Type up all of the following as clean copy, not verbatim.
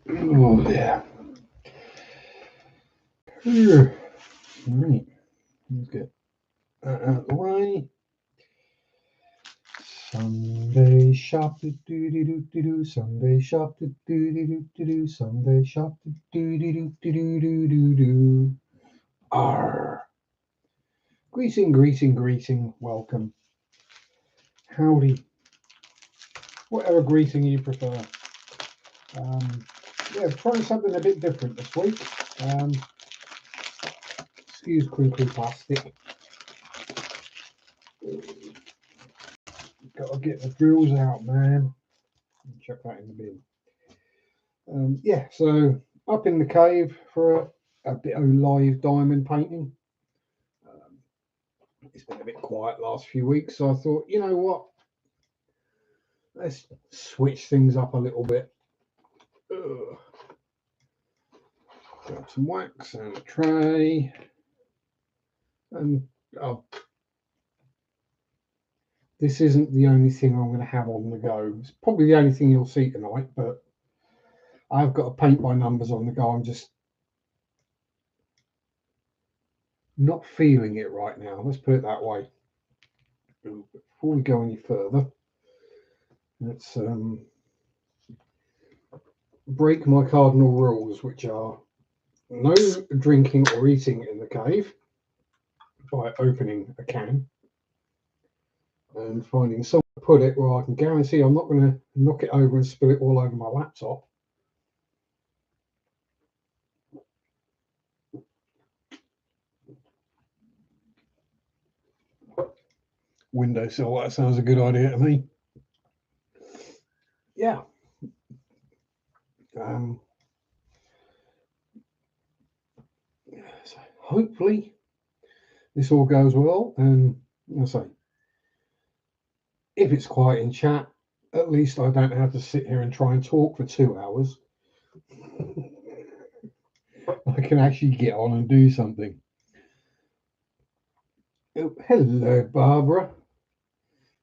Oh yeah. Right. Let's get that out of the way. Sunday shop do do do do do. Sunday shop do do do do do. Sunday shop do do do do do do do do. Arr. Greeting, greeting, greeting. Welcome. Howdy. Whatever greeting you prefer. Yeah, trying something a bit different this week. Excuse crinkly plastic. Gotta get the drills out, man. Chuck that in the bin. Yeah, so up in the cave for a bit of live diamond painting. It's been a bit quiet last few weeks, so I thought, you know what? Let's switch things up a little bit. Ugh. Grab some wax and a tray. And this isn't the only thing I'm going to have on the go. It's probably the only thing you'll see tonight, but I've got to paint by numbers on the go. I'm just not feeling it right now. Let's put it that way. Before we go any further, let's break my cardinal rules, which are no drinking or eating in the cave by opening a can and finding somewhere to put it where I can guarantee I'm not going to knock it over and spill it all over my laptop. Windowsill, that sounds a good idea to me. Yeah. So hopefully this all goes well, and I'll say, if it's quiet in chat, at least I don't have to sit here and try and talk for 2 hours. I can actually get on and do something. Oh, hello, Barbara.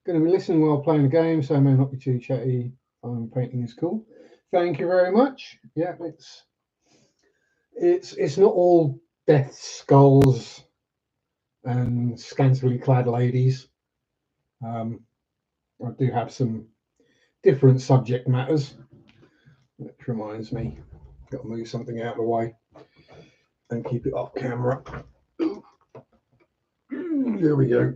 Going to be listening while playing a game, so I may not be too chatty. Painting is cool. Thank you very much. Yeah, it's not all death skulls and scantily clad ladies. I do have some different subject matters. Which reminds me, got to move something out of the way and keep it off camera. There we go.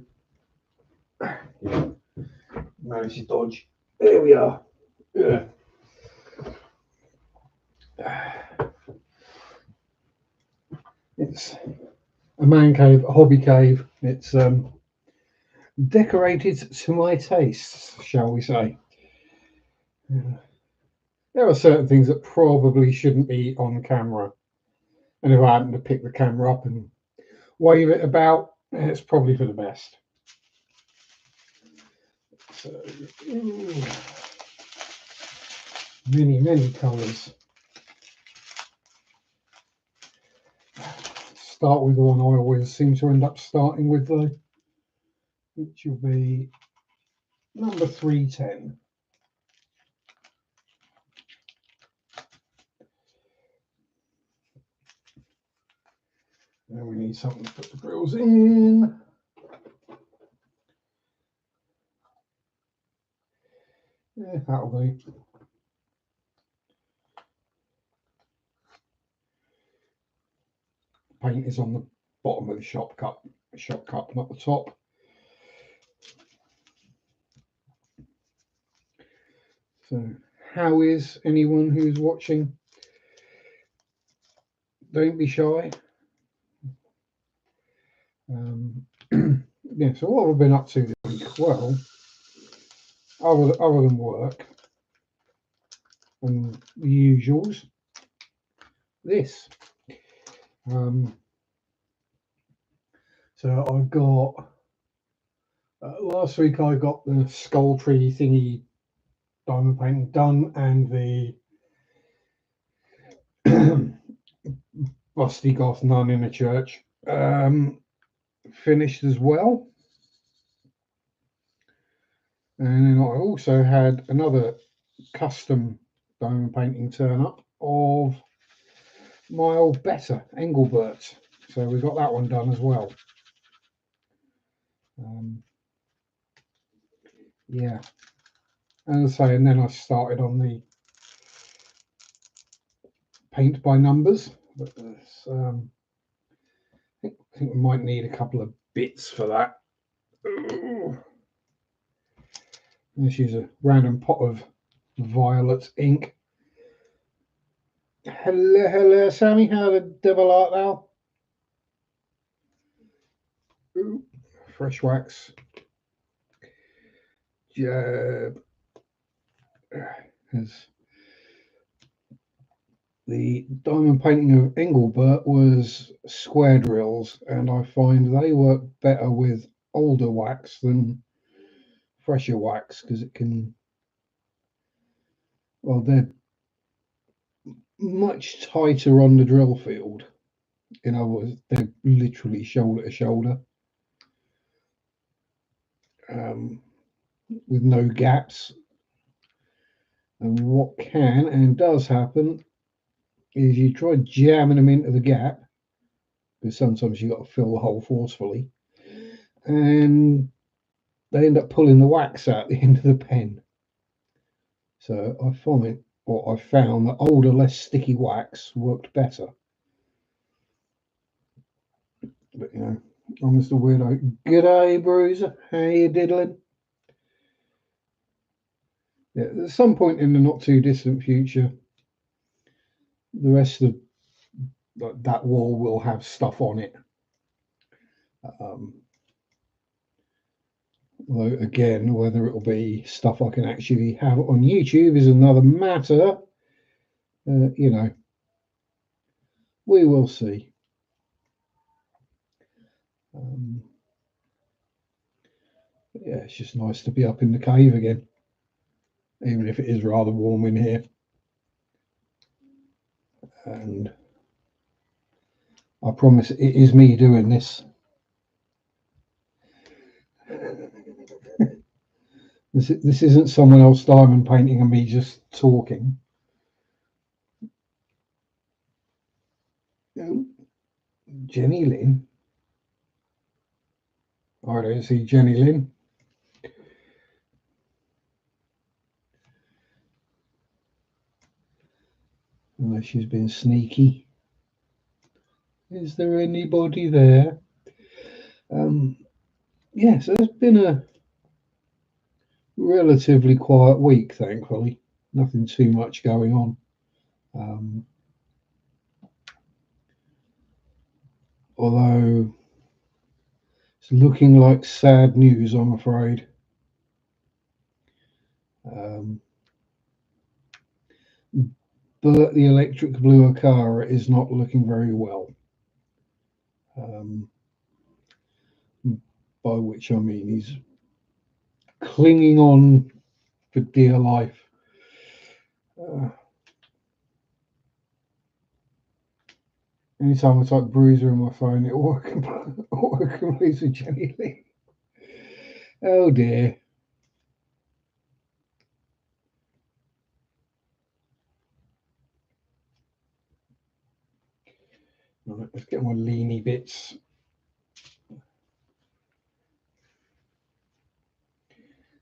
Managed to dodge. There we are. Yeah. It's a man cave, a hobby cave. It's decorated to my tastes, shall we say. There are certain things that probably shouldn't be on camera. And if I happen to pick the camera up and wave it about, it's probably for the best. So, many colours. Start with the one I always seem to end up starting with, though, which will be number 310. Now we need something to put the drills in. Yeah, that'll do. Paint is on the bottom of the shop cup, not the top. So, how is anyone who's watching? Don't be shy. Yeah, so what have I been up to this week? Well, other than work and the usuals, this. So I've got last week I got the skull tree thingy diamond painting done, and the Busty Goth nun in a church finished as well. And then I also had another custom diamond painting turn up of my old better Engelbert. So we got that one done as well. Yeah, as I say, and then I started on the paint by numbers. But I think we might need a couple of bits for that. Let's use a random pot of violet ink. Hello, hello, Sammy. How the devil art thou? Ooh, fresh wax. Jab. As the diamond painting of Engelbert was square drills, and I find they work better with older wax than fresher wax because it can, well, they're much tighter on the drill field. In other words, they're literally shoulder to shoulder, with no gaps. And what can and does happen is you try jamming them into the gap, because sometimes you've got to fill the hole forcefully, and they end up pulling the wax out the end of the pen. So I find, or I found, that older, less sticky wax worked better. But you know, I'm just a weirdo. G'day, Bruiser. How you diddling? Yeah, at some point in the not too distant future, the rest of that wall will have stuff on it. Although again, whether it'll be stuff I can actually have on YouTube is another matter. You know, we will see. Yeah, it's just nice to be up in the cave again, even if it is rather warm in here. And I promise it is me doing this. This isn't someone else diamond painting and me just talking. Jenny Lynn. I don't see Jenny Lynn. Unless she's been sneaky. Is there anybody there? Yes, there's been a relatively quiet week, thankfully. Nothing too much going on. Although it's looking like sad news, I'm afraid. Bert the electric blue Akara is not looking very well. By which I mean he's clinging on for dear life. Anytime I type Bruiser on my phone, it autocompletes with Jenny Lee. Oh dear. Right, let's get my leany bits.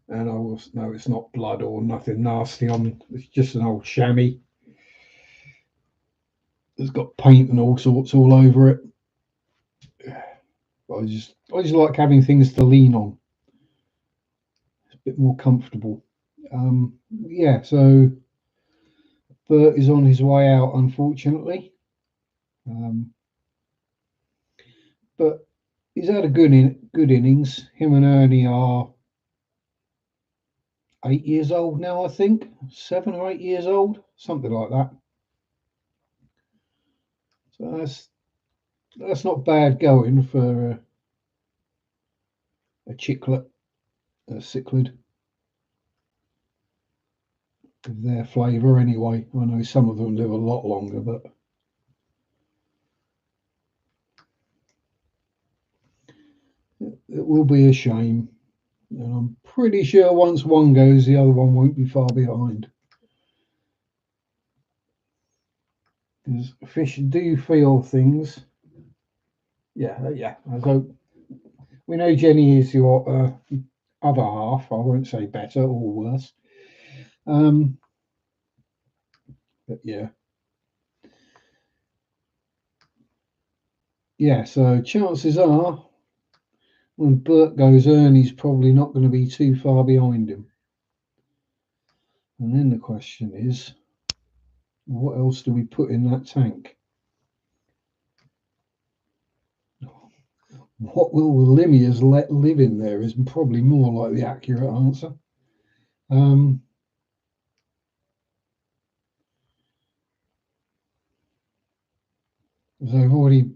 And I will know it's not blood or nothing nasty on. It's just an old chamois. It's got paint and all sorts all over it. I just like having things to lean on. It's a bit more comfortable. Yeah, so Bert is on his way out, unfortunately. But he's had a good innings. Him and Ernie are 8 years old now, I think. 7 or 8 years old, something like that. So that's not bad going for a chicklet, a cichlid of their flavour anyway. I know some of them live a lot longer, but it will be a shame. And I'm pretty sure once one goes, the other one won't be far behind. Because fish do feel things. Yeah, yeah. So we know Jenny is your other half. I won't say better or worse. Um, but yeah, yeah. So chances are, when Bert goes, Ernie's probably not going to be too far behind him. And then the question is, what else do we put in that tank? What will the Limias let live in there is probably more like the accurate answer. Um, they've already,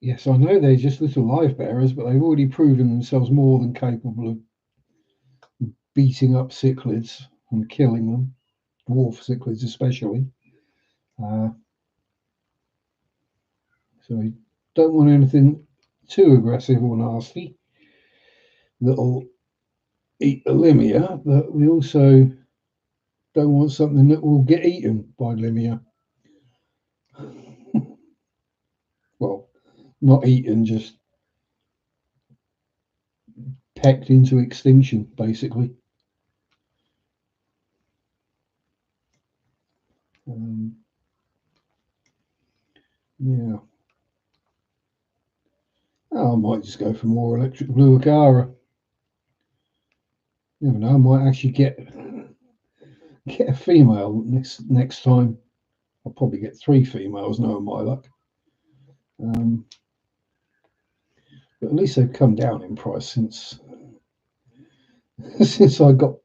yes, I know they're just little life bearers, but they've already proven themselves more than capable of beating up cichlids and killing them, dwarf cichlids especially. Uh, so we don't want anything too aggressive or nasty that'll eat the Limia, but we also don't want something that will get eaten by Limia. Well, not eaten, just pecked into extinction, basically. Um, yeah. Oh, I might just go for more electric blue Acara. Never know, I might actually get a female next time. I'll probably get 3 females, knowing my luck. Um, but at least they've come down in price since since I got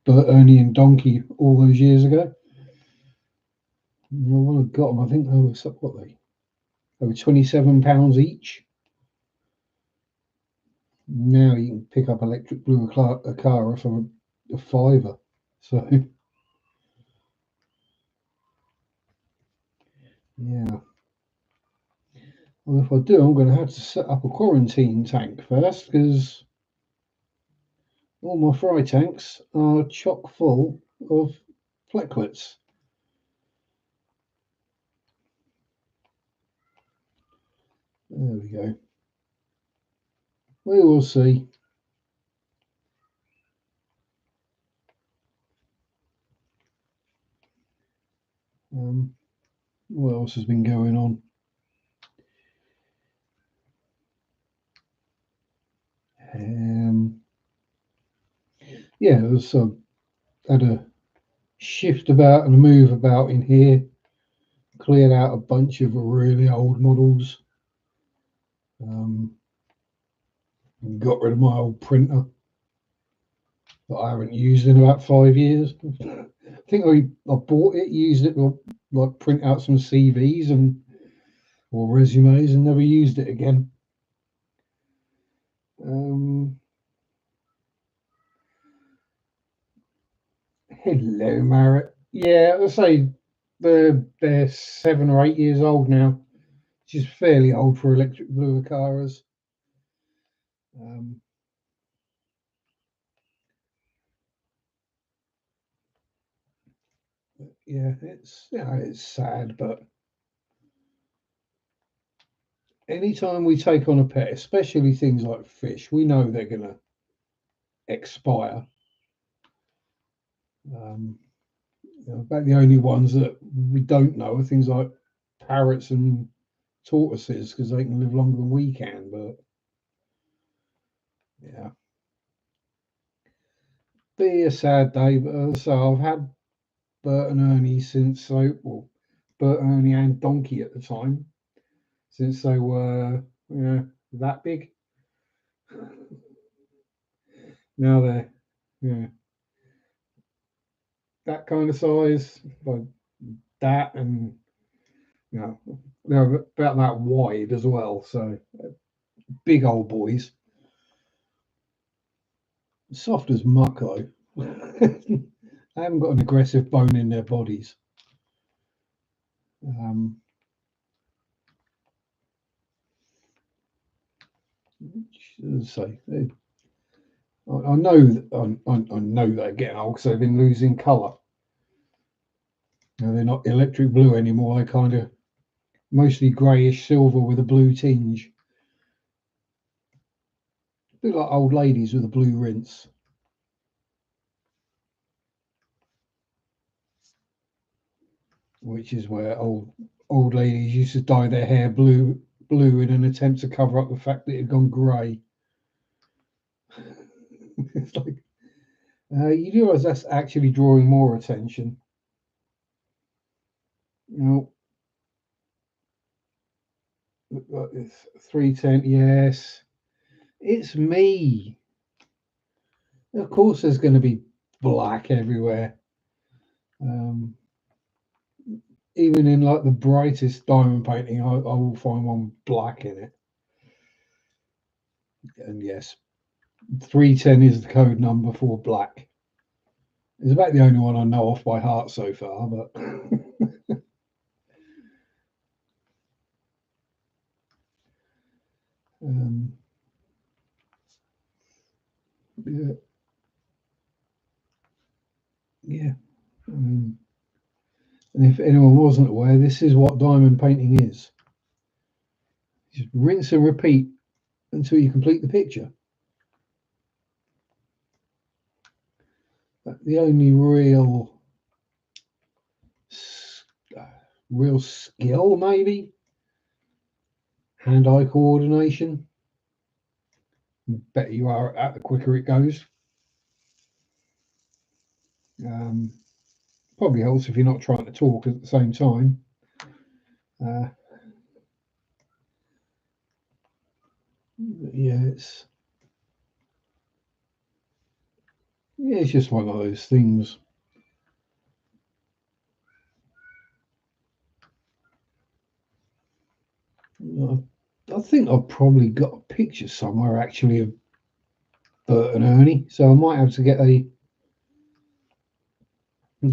Bert, Ernie, and Donkey all those years ago. When I got them, I think they were they were £27 each. Now you can pick up electric blue Acara for a fiver. So yeah. Well, if I do, I'm going to have to set up a quarantine tank first because all my fry tanks are chock full of flecklets. There we go. We will see. What else has been going on? Yeah, it was had a shift about and a move about in here. Cleared out a bunch of really old models. Um, got rid of my old printer that I haven't used in about 5 years. I think I bought it, used it to like print out some CVs and or resumes, and never used it again. Um, Hello, Marrett. Yeah, I'll say they're 7 or 8 years old now, which is fairly old for electric blue Acaras. Um, yeah, it's sad, but anytime we take on a pet, especially things like fish, we know they're going to expire. Um, about the only ones that we don't know are things like parrots and tortoises because they can live longer than we can. But yeah, be a sad day. But so I've had Bert and Ernie Bert, Ernie, and Donkey at the time since they were that big. Now they're yeah that kind of size, like that, and they're about that wide as well. So big old boys, soft as muck though. They haven't got an aggressive bone in their bodies. Um, so I know I know they're getting old because they've been losing colour. Now, they're not electric blue anymore. They're kind of mostly greyish silver with a blue tinge. A bit like old ladies with a blue rinse. Which is where old ladies used to dye their hair blue in an attempt to cover up the fact that it had gone grey. It's like, you realise that's actually drawing more attention. You know, it's 310. Yes, it's me. Of course, there's going to be black everywhere. Even in like the brightest diamond painting, I will find one black in it. And yes, 310 is the code number for black. It's about the only one I know off by heart so far, but yeah, yeah. And if anyone wasn't aware, this is what diamond painting is. Just rinse and repeat until you complete the picture. The only real skill, maybe, hand-eye coordination. The better you are at that, the quicker it goes. Probably helps if you're not trying to talk at the same time. Yeah, it's just one of those things. I think I've probably got a picture somewhere actually of Bert and Ernie, so I might have to get a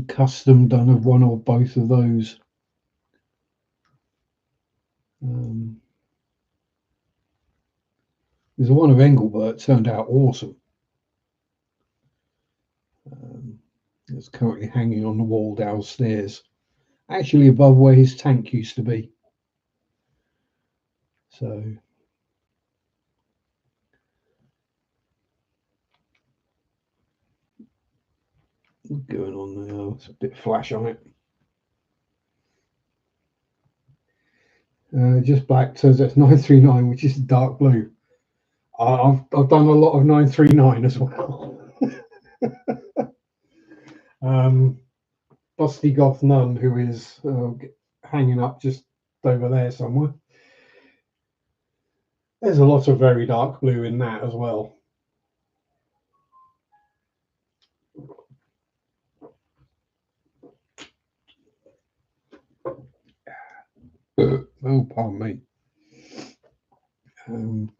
custom done of one or both of those. There's one of Engelbert, turned out awesome. It's currently hanging on the wall downstairs, actually above where his tank used to be. So what's going on now? It's a bit flash on it. Just black, so that's 939, which is dark blue. I've done a lot of 939 as well. Busty Goth Nun, who is hanging up just over there somewhere. There's a lot of very dark blue in that as well. Oh, pardon me. I'm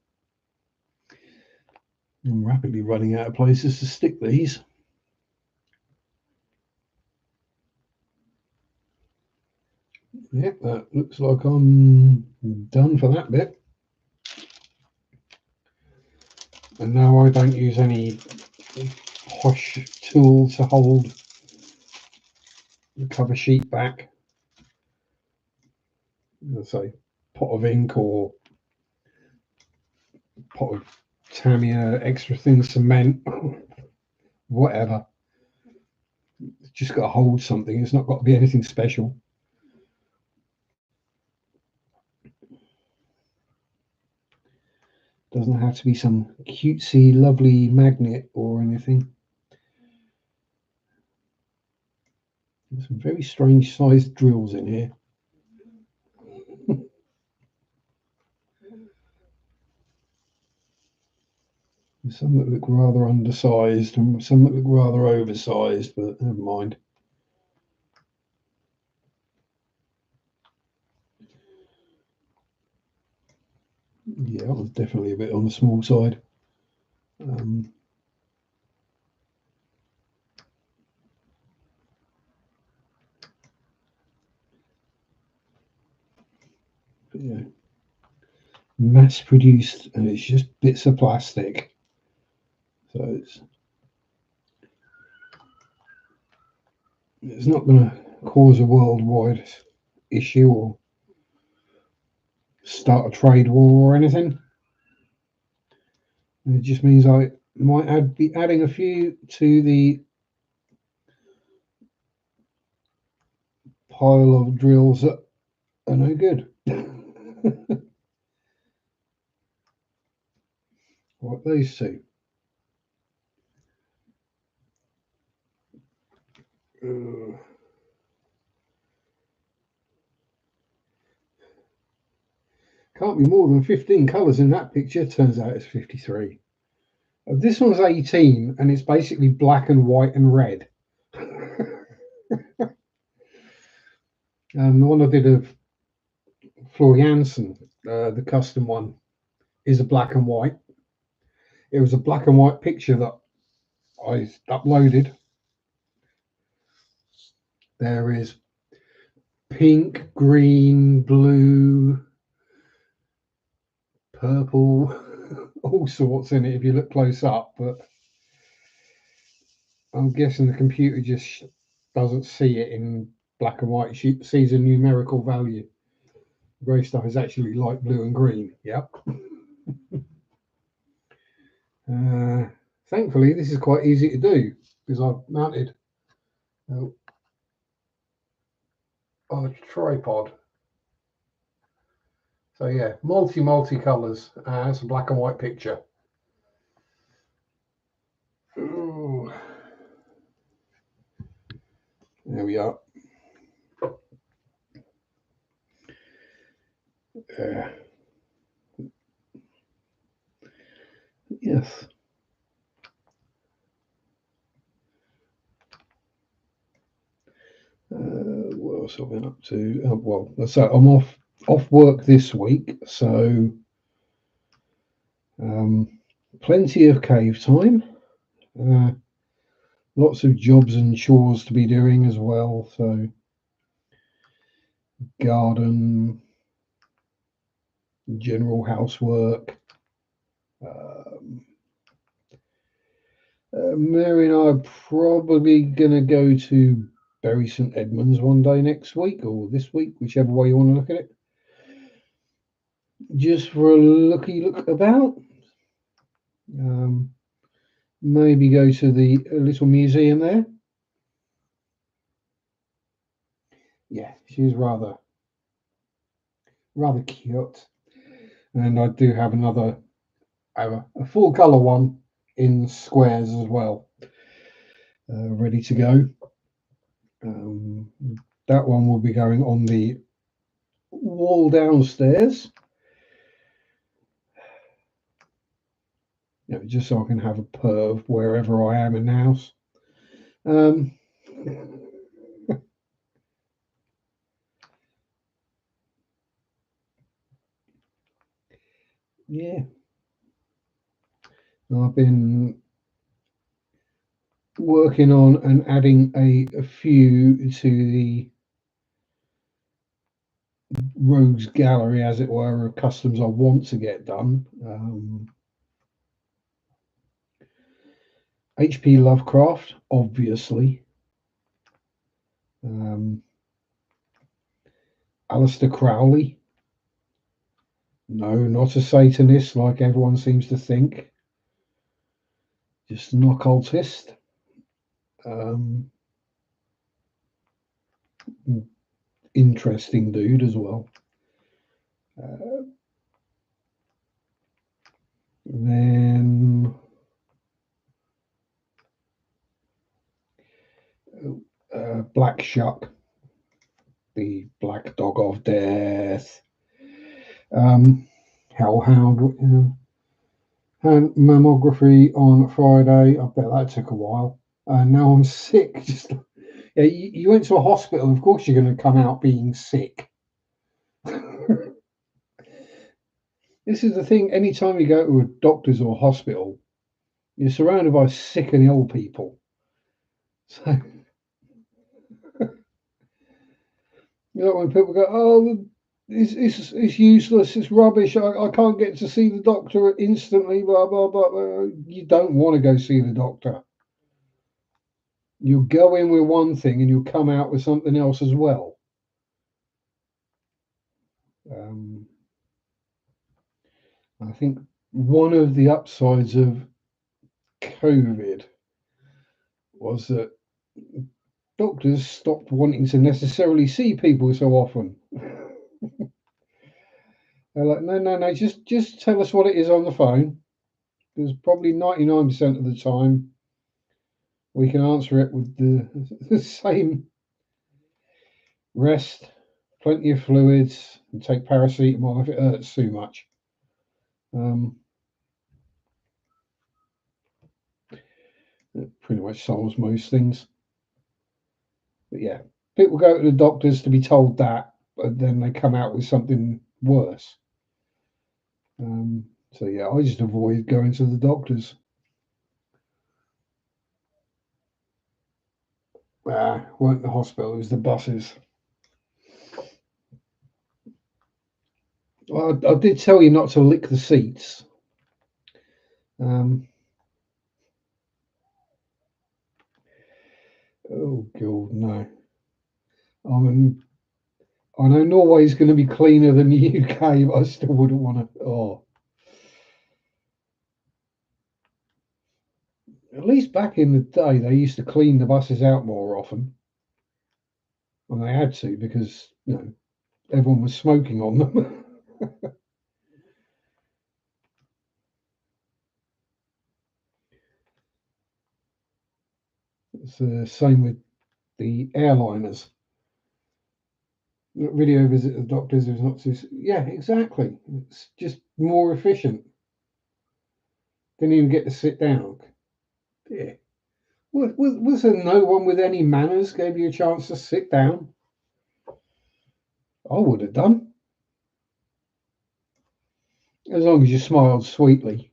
rapidly running out of places to stick these. Yep, that looks like I'm done for that bit. And now I don't use any posh tool to hold the cover sheet back. Let's say pot of ink or pot of Tamiya, extra thing, cement, whatever. It's just got to hold something. It's not got to be anything special. Doesn't have to be some cutesy, lovely magnet or anything. There's some very strange sized drills in here. Some that look rather undersized and some that look rather oversized, but never mind. Yeah, that was definitely a bit on the small side. But yeah, mass produced, and it's just bits of plastic. So it's not going to cause a worldwide issue or start a trade war or anything. It just means I might be adding a few to the pile of drills that are no good. Like these two. Can't be more than 15 colours in that picture. Turns out it's 53. This one's 18 and it's basically black and white and red. And the one I did of Floriansen, the custom one, is a black and white. It was a black and white picture that I uploaded. There is pink, green, blue, purple, all sorts in it if you look close up, but I'm guessing the computer just doesn't see it in black and white. She sees a numerical value. Grey stuff is actually light blue and green. Yep. Thankfully, this is quite easy to do because I've mounted on a tripod. So yeah, multi colours. It's a black and white picture. Ooh. There we are. Yes. What else have I been up to? Well, so I'm off work this week, so plenty of cave time. Lots of jobs and chores to be doing as well. So garden, general housework. Mary and I are probably going to go to Bury St Edmunds one day next week or this week, whichever way you want to look at it. Just for a look about. Maybe go to the little museum there. Yeah, she's rather cute. And I do have a full colour one in squares as well, ready to go. That one will be going on the wall downstairs. Just so I can have a perv wherever I am in the house. Yeah. I've been working on and adding a few to the rogues gallery, as it were, of customs I want to get done. H.P. Lovecraft, obviously. Aleister Crowley. No, not a Satanist like everyone seems to think. Just an occultist. Interesting dude as well. Then Black Shuck, the Black Dog of Death. Hellhound, and mammography on Friday. I bet that took a while. Now I'm sick. Just yeah, you went to a hospital. Of course, you're going to come out being sick. This is the thing. Anytime you go to a doctor's or hospital, you're surrounded by sick and ill people. So, when people go, "Oh, it's useless. It's rubbish. I can't get to see the doctor instantly." Blah blah blah. You don't want to go see the doctor. You'll go in with one thing and you'll come out with something else as well. I think one of the upsides of COVID was that doctors stopped wanting to necessarily see people so often. They're like, no, no, no, just tell us what it is on the phone. Because probably 99% of the time we can answer it with the same rest, plenty of fluids, and take paracetamol if it hurts too much. It pretty much solves most things. But yeah, people go to the doctors to be told that, but then they come out with something worse. So yeah, I just avoid going to the doctors. Weren't the hospital, it was the buses. Well, I did tell you not to lick the seats. Oh God, no. I mean, I know Norway's going to be cleaner than the UK, but I still wouldn't want to. Oh, at least back in the day, they used to clean the buses out more often, and they had to because everyone was smoking on them. It's the same with the airliners. Video visit the doctors is not too. Yeah, exactly. It's just more efficient. Didn't even get to sit down. Yeah. Was there no one with any manners gave you a chance to sit down? I would have done, as long as you smiled sweetly.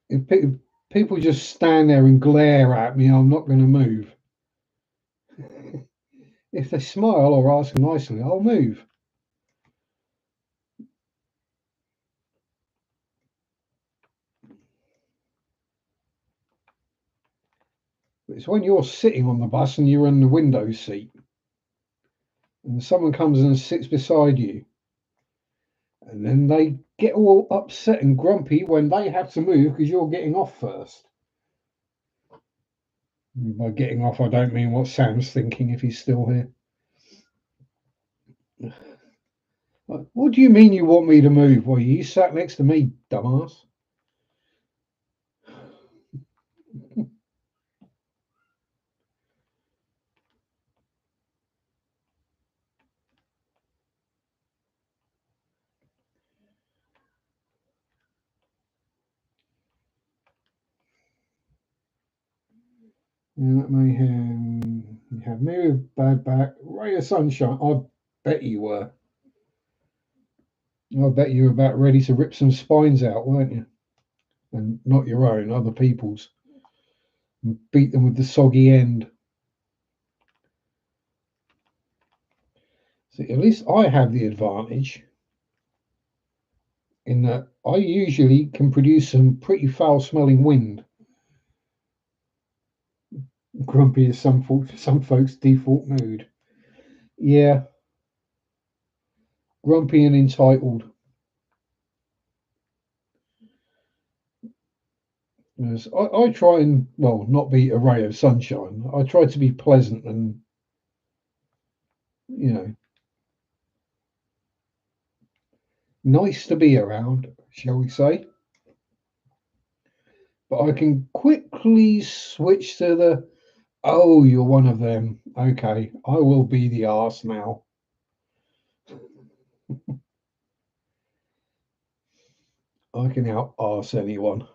If people just stand there and glare at me, I'm not going to move. If they smile or ask nicely, I'll move. It's when you're sitting on the bus and you're in the window seat and someone comes and sits beside you and then they get all upset and grumpy when they have to move because you're getting off first. By getting off, I don't mean what Sam's thinking if he's still here. What do you mean you want me to move? Well, you sat next to me, dumbass. Mayhem. You have me with bad back. Ray of sunshine. I bet you were. I bet you were about ready to rip some spines out, weren't you? And not your own, other people's. And beat them with the soggy end. See, at least I have the advantage in that I usually can produce some pretty foul smelling wind. Grumpy is some folks' default mood. Yeah, grumpy and entitled. Yes, I try and, well, not be a ray of sunshine. I try to be pleasant and, you know, nice to be around, shall we say. But I can quickly switch to the, oh, you're one of them. Okay, I will be the arse now. I can out arse anyone.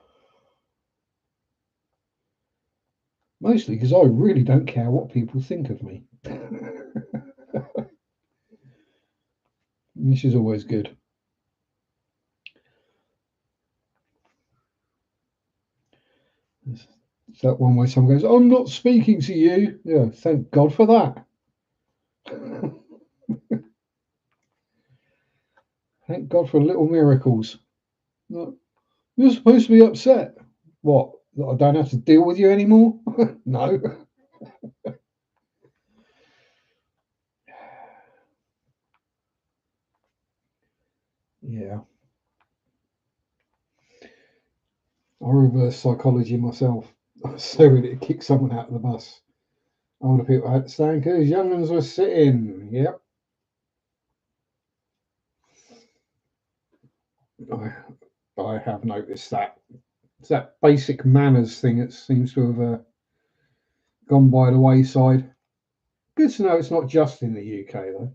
Mostly because I really don't care what people think of me. This is always good. It's that one where someone goes, I'm not speaking to you. Yeah, thank God for that. Thank God for little miracles. You're supposed to be upset. What? that I don't have to deal with you anymore? No. Yeah. I reverse psychology myself. So ready to kick someone out of the bus. Older people had to stand because young ones were sitting. Yep. I have noticed that. It's that basic manners thing that seems to have gone by the wayside. Good to know it's not just in the UK though.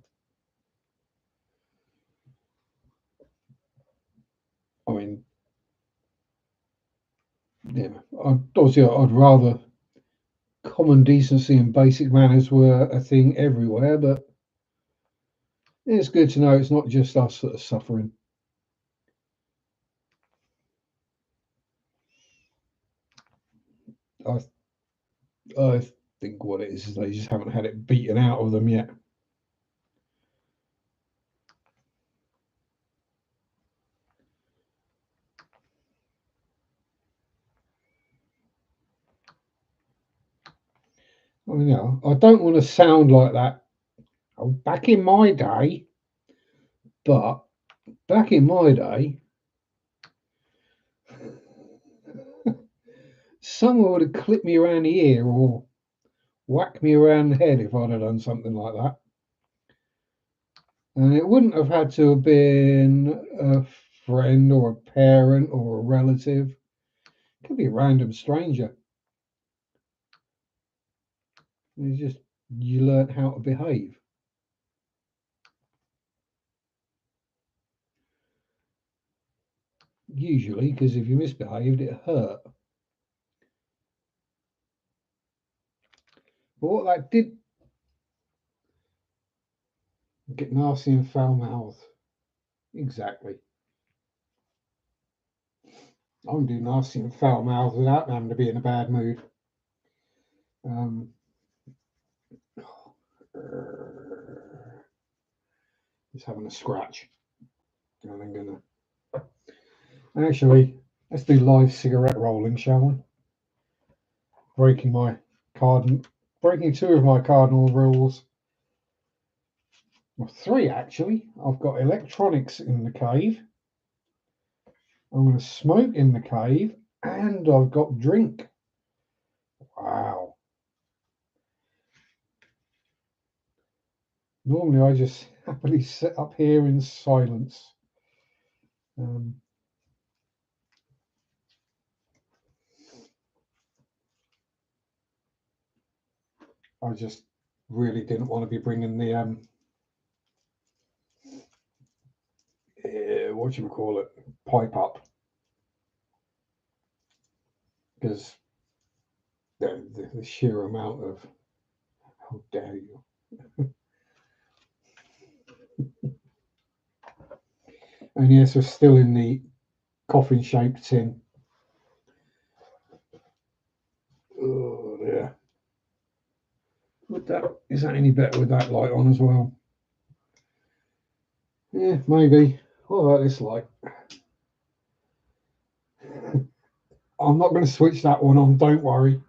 I mean, yeah, obviously I'd rather common decency and basic manners were a thing everywhere, but it's good to know it's not just us that are suffering. I I think what it is they just haven't had it beaten out of them yet. I mean, I don't want to sound like that. Oh, back in my day, but back in my day, someone would have clipped me around the ear or whacked me around the head if I'd have done something like that. And it wouldn't have had to have been a friend or a parent or a relative. It could be a random stranger. It's just you learn how to behave. Usually, because if you misbehaved, it hurt. But what that did get nasty and foul mouthed. Exactly. I can do nasty and foul mouthed without having to be in a bad mood. Um, just having a scratch. And I'm gonna actually let's do live cigarette rolling, shall we? Breaking my cardinal, breaking two of my cardinal rules. Well, three actually. I've got electronics in the cave. I'm going to smoke in the cave, and I've got drink. Wow. Normally, I just happily sit up here in silence. Um, I just really didn't want to be bringing the what you call it, pipe up, because the sheer amount of how dare you. And yes, we're still in the coffin shaped tin. Oh yeah. Would that is that any better with that light on as well? Yeah, maybe. What about this light? I'm not going to switch that one on, don't worry.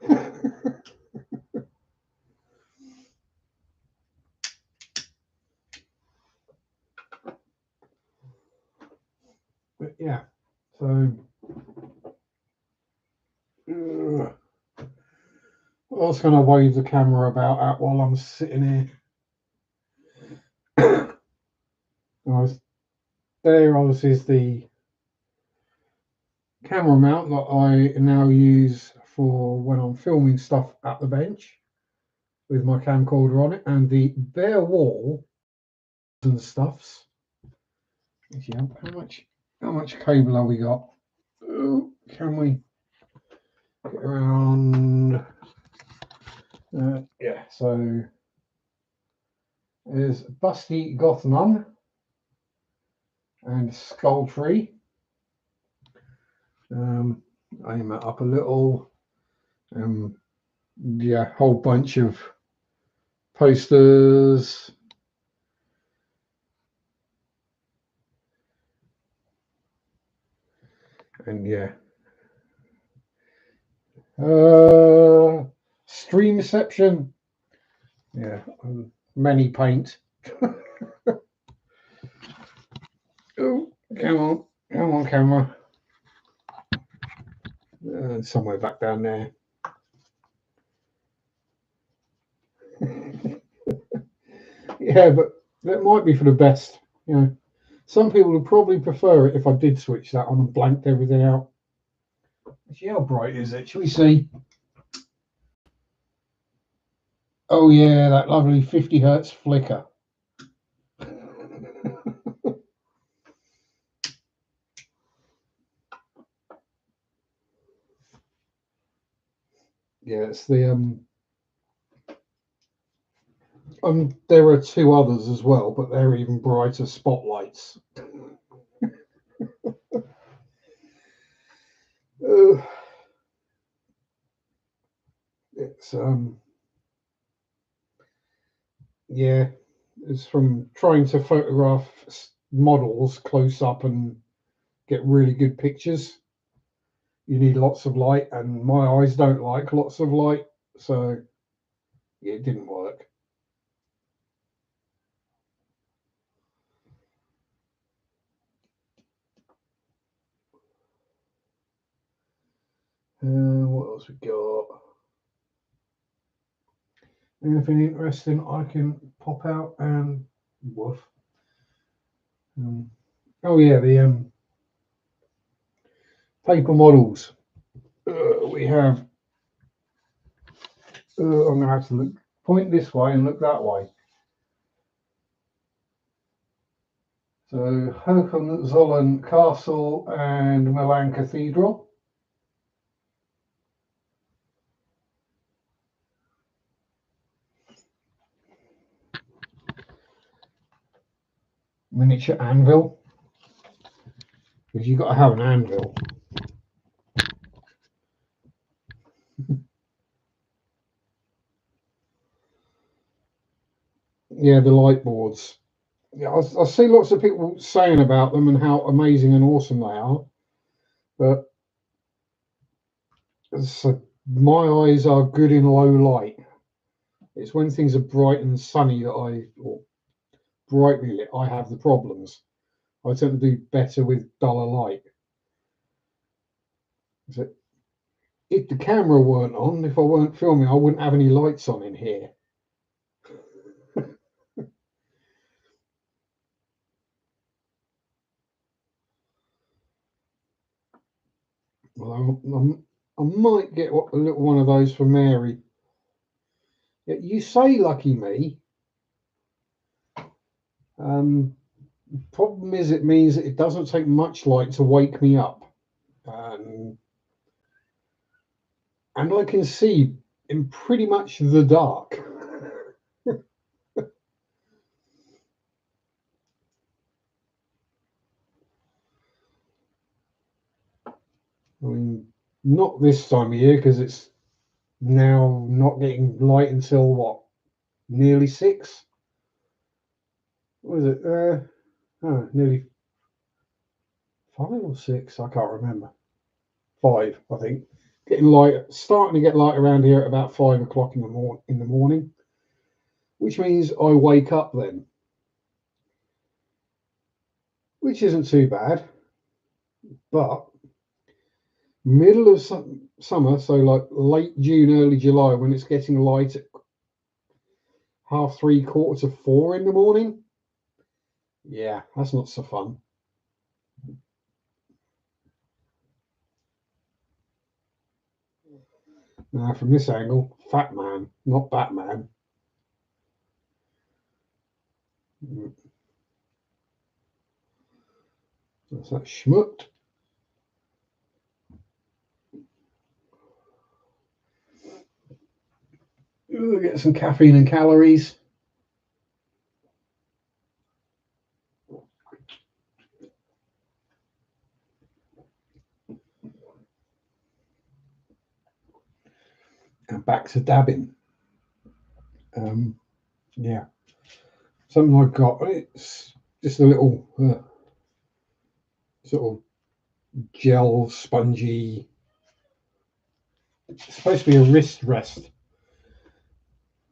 But yeah, so what else can I wave the camera about at while I'm sitting here? There obviously is the camera mount that I now use for when I'm filming stuff at the bench with my camcorder on it, and the bare wall and stuffs. Yeah, how much cable have we got? Oh, can we get around? Yeah, so there's Busty Gothman and Skulltree. Aim it up a little. Yeah, whole bunch of posters. And yeah, Stream reception. Yeah, many paint. Oh, come on, camera. Somewhere back down there. Yeah, but that might be for the best. You know, some people would probably prefer it if I did switch that on and blanked everything out. Actually, how bright is it? Shall we see? Oh yeah, that lovely 50 hertz flicker. Yeah, it's the there are two others as well, but they're even brighter spotlights. Uh, it's yeah, it's from trying to photograph models close up and get really good pictures. You need lots of light, and my eyes don't like lots of light, so yeah, it didn't work. What else we got? Anything interesting I can pop out and woof. Oh yeah, the paper models. We have. I'm going to have to look, point this way and look that way. So Hohenzollern Castle and Milan Cathedral. Miniature anvil. Because you've got to have an anvil. Yeah, the light boards. Yeah, I see lots of people saying about them and how amazing and awesome they are, but so my eyes are good in low light. It's when things are bright and sunny or brightly lit, I have the problems. I tend to do better with duller light. So if the camera weren't on, if I weren't filming, I wouldn't have any lights on in here. Well, I might get a little one of those for Mary. Yeah, you say lucky me. Problem is, it means that it doesn't take much light to wake me up. And I can see in pretty much the dark. I mean, not this time of year because it's now not getting light until what, nearly 6? What is it? Nearly 5 or 6? I can't remember. 5, I think. Getting light, starting to get light around here at about 5 o'clock in the morning, which means I wake up then, which isn't too bad. But middle of summer, so like late June, early July, when it's getting light at 3:30, 4 in the morning. Yeah, that's not so fun. Now, from this angle, fat man, not Batman. That's that schmut. Ooh, get some caffeine and calories. And back to dabbing. Yeah, something I got. It's just a little sort of gel, spongy It's supposed to be a wrist rest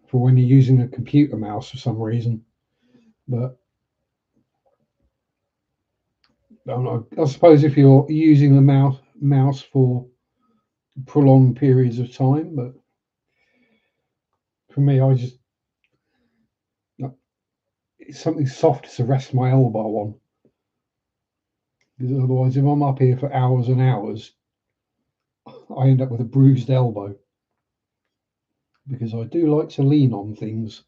for when you're using a computer mouse for some reason. But I suppose if you're using the mouse for prolonged periods of time, but for me, I just it's something soft to rest my elbow on. Because otherwise, if I'm up here for hours and hours, I end up with a bruised elbow. Because I do like to lean on things.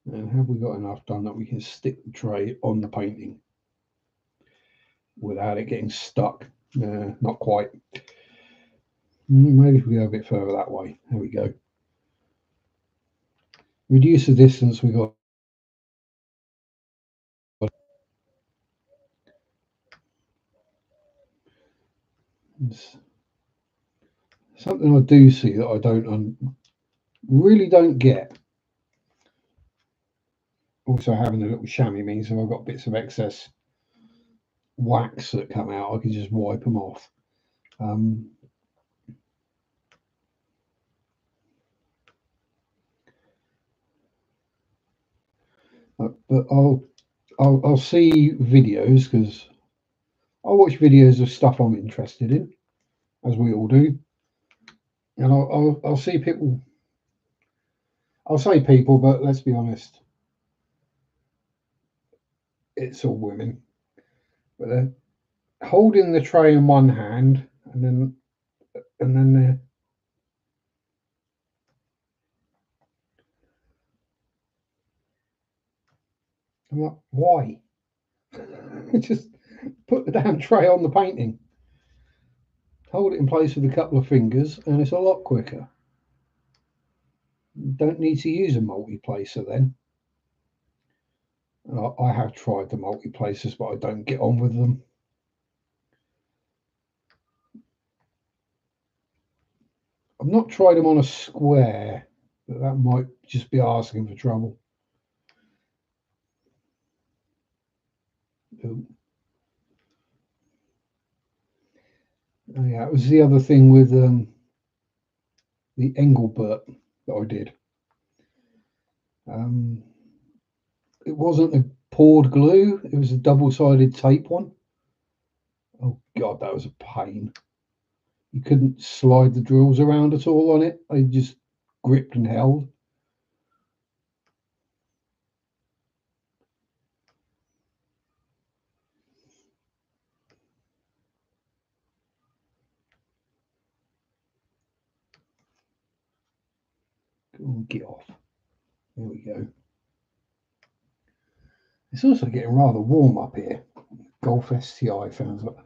And have we got enough done that we can stick the tray on the painting without it getting stuck? Not quite. Maybe if we go a bit further that way. There we go. Reduce the distance we got. It's something I do see that I really don't get. Also, having a little chamois means if I've got bits of excess wax that come out, I can just wipe them off. But I'll see videos because I watch videos of stuff I'm interested in, as we all do, and I'll see people. I'll say people, but let's be honest, it's all women. But they're holding the tray in one hand, and then they're. I'm like, why? Just put the damn tray on the painting. Hold it in place with a couple of fingers, and it's a lot quicker. Don't need to use a multi-placer then. I have tried the multi-placers, but I don't get on with them. I've not tried them on a square, but that might just be asking for trouble. Oh yeah, it was the other thing with the Engelbert that I did. It wasn't a poured glue; it was a double-sided tape one. Oh God, that was a pain. You couldn't slide the drills around at all on it. They just gripped and held. Oh, get off. There we go. It's also getting rather warm up here. Golf STI sounds like.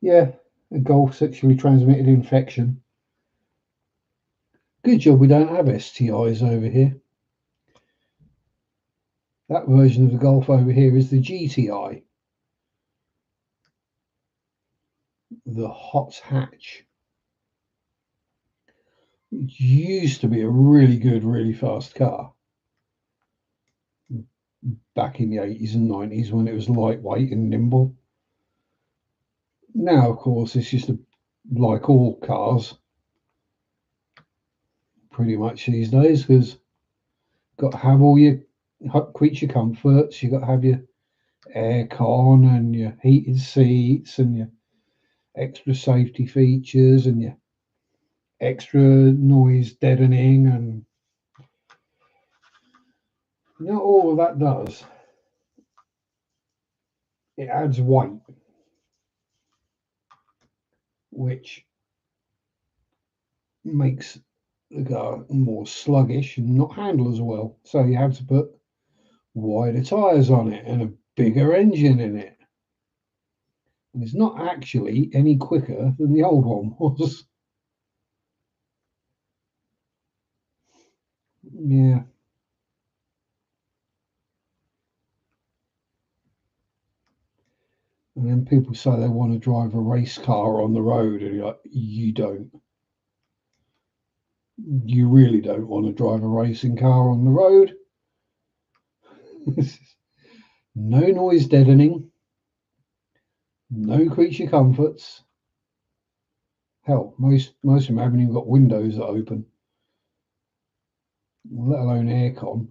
Yeah, a golf sexually transmitted infection. Good job we don't have STIs over here. That version of the Golf over here is the GTI, the hot hatch. It used to be a really good, really fast car back in the 80s and 90s when it was lightweight and nimble. Now, of course, it's just like all cars pretty much these days because got to have all your creature comforts, you've got to have your aircon and your heated seats and your extra safety features and your extra noise deadening, and all of that does, it adds weight, which makes the car more sluggish and not handle as well. So you have to put wider tyres on it and a bigger engine in it. And it's not actually any quicker than the old one was. Yeah. And then people say they want to drive a race car on the road, and you're like, you don't. You really don't want to drive a racing car on the road. No noise deadening. No creature comforts. Hell, most of them haven't even got windows that open, let alone aircon.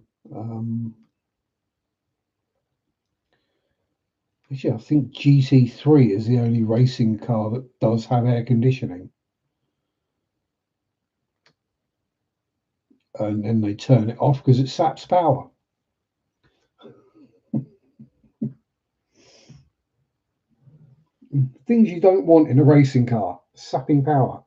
Actually, I think GT3 is the only racing car that does have air conditioning. And then they turn it off because it saps power. Things you don't want in a racing car, sapping power.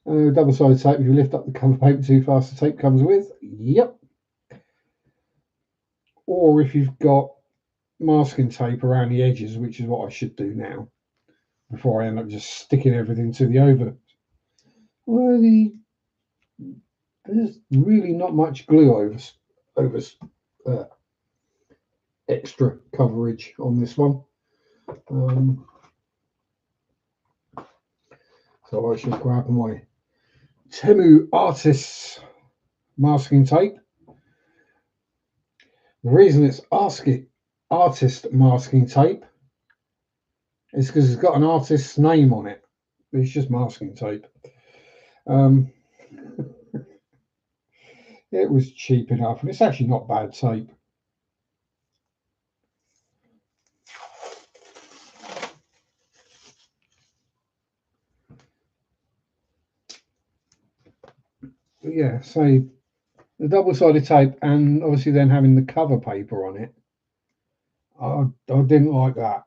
Double-sided tape, if you lift up the cover paper too fast, the tape comes with. Yep. Or if you've got masking tape around the edges, which is what I should do now, before I end up just sticking everything to the over. Well, there's really not much glue over extra coverage on this one. So I should grab my Temu Artist masking tape. The reason it's artist masking tape is because it's got an artist's name on it. It's just masking tape. It was cheap enough, and it's actually not bad tape. But yeah, so the double-sided tape, and obviously then having the cover paper on it, I didn't like that.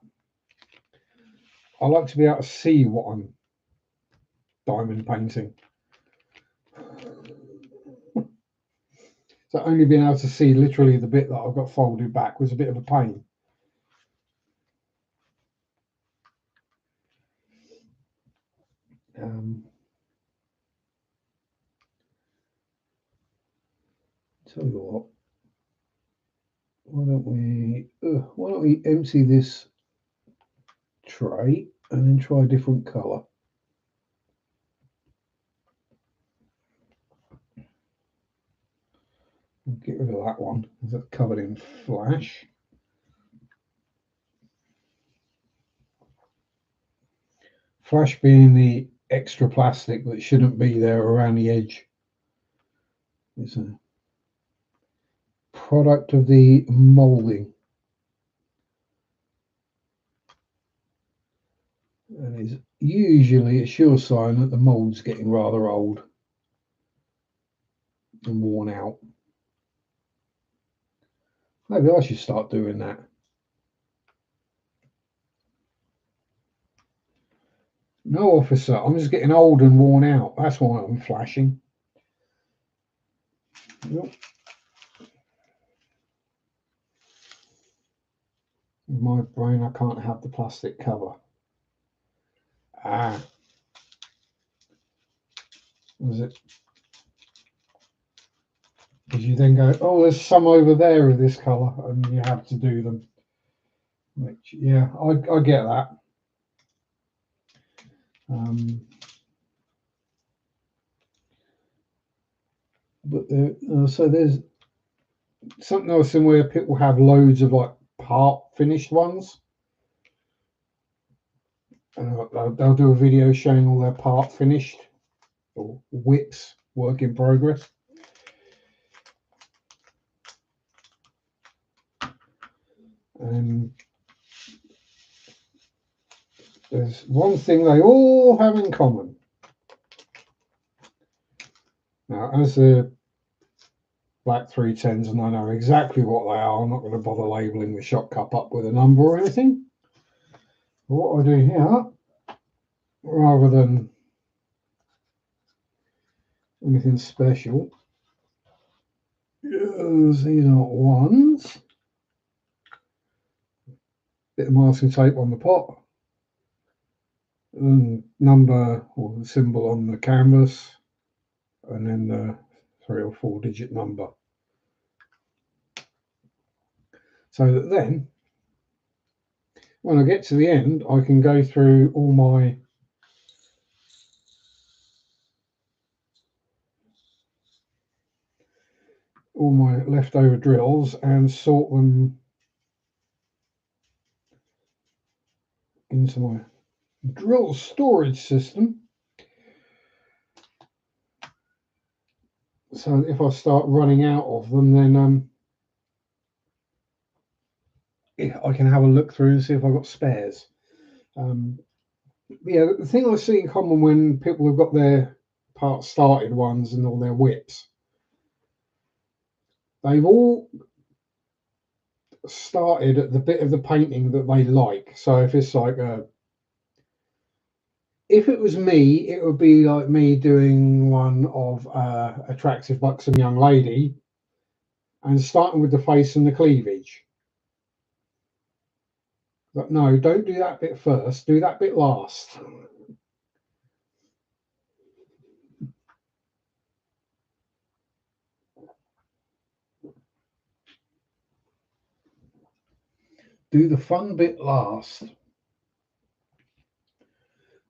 I like to be able to see what I'm diamond painting. So only being able to see literally the bit that I've got folded back was a bit of a pain. Tell you what, why don't we empty this tray and then try a different colour. Get rid of that one because that's covered in flash. Flash being the extra plastic that shouldn't be there around the edge. It's a product of the moulding. And is usually a sure sign that the mould's getting rather old and worn out. Maybe I should start doing that. No, officer, I'm just getting old and worn out. That's why I'm flashing. Yep. In my brain, I can't have the plastic cover. Ah. Was it? Because you then go, oh, there's some over there of this colour, and you have to do them. Which, yeah, I get that. But so there's something else in where people have loads of like part finished ones. They'll do a video showing all their part finished or whips, work in progress. And there's one thing they all have in common. Now, as the black 310s, and I know exactly what they are, I'm not going to bother labelling the shot cup up with a number or anything. But what I do here, rather than anything special, is these are ones. Bit of masking tape on the pot, and number or the symbol on the canvas, and then the 3 or 4 digit number. So that then, when I get to the end, I can go through all my leftover drills and sort them into my drill storage system. So if I start running out of them, then I can have a look through and see if I've got spares. Yeah, the thing I see in common when people have got their part started ones and all their whips, they've all started at the bit of the painting that they like. So if it's like if it was me, it would be like me doing one of attractive buxom young lady and starting with the face and the cleavage. But no, don't do that bit first. Do that bit last. Do the fun bit last.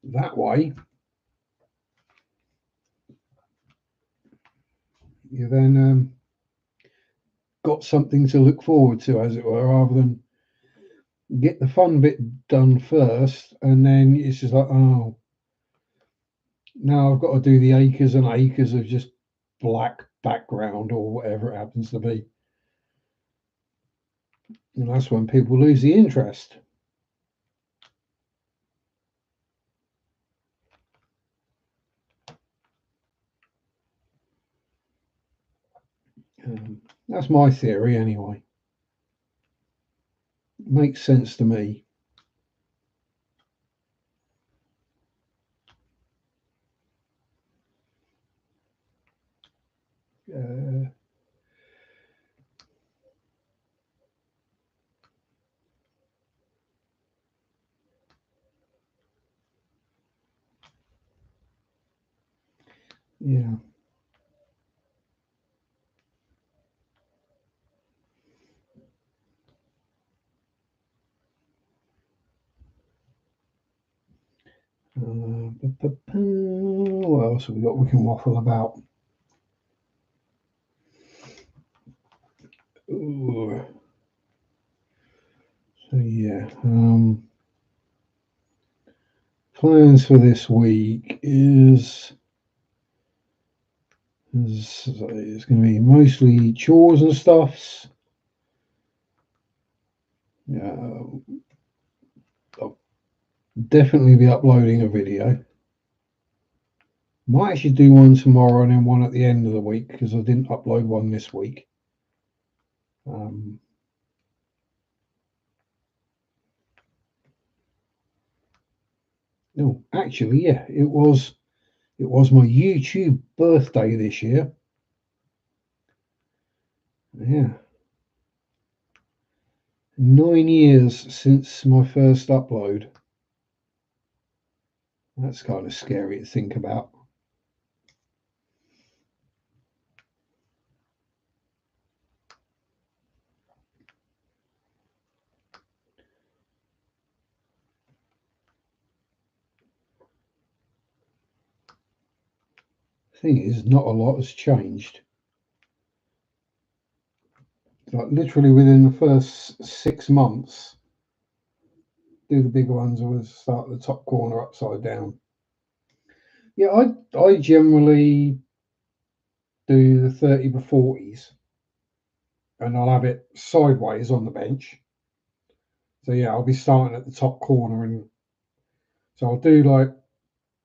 That way, you then got something to look forward to, as it were, rather than get the fun bit done first, and then it's just like, oh, now I've got to do the acres and acres of just black background or whatever it happens to be. And that's when people lose the interest. That's my theory anyway. Makes sense to me. Uh, yeah. What else have we got we can waffle about? Ooh. So yeah, plans for this week is it's going to be mostly chores and stuffs. I'll definitely be uploading a video. Might actually do one tomorrow and then one at the end of the week because I didn't upload one this week. No, actually, yeah, it was my YouTube birthday this year. Yeah. 9 years since my first upload. That's kind of scary to think about. Thing is, not a lot has changed. Like literally within the first 6 months, do the bigger ones or start the top corner upside down. Yeah, I generally do the 30 by 40s and I'll have it sideways on the bench. So yeah, I'll be starting at the top corner and so I'll do like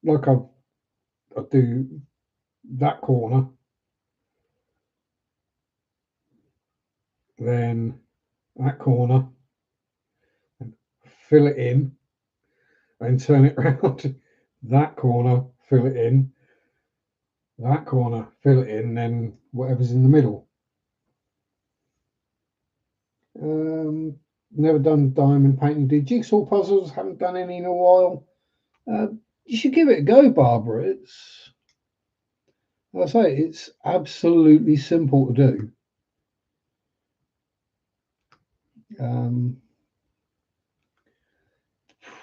I'll do that corner, then that corner, and fill it in, and turn it around. That corner, fill it in, that corner, fill it in, then whatever's in the middle. Never done diamond painting. Did jigsaw puzzles? Haven't done any in a while. You should give it a go, Barbara. Like I say, it's absolutely simple to do.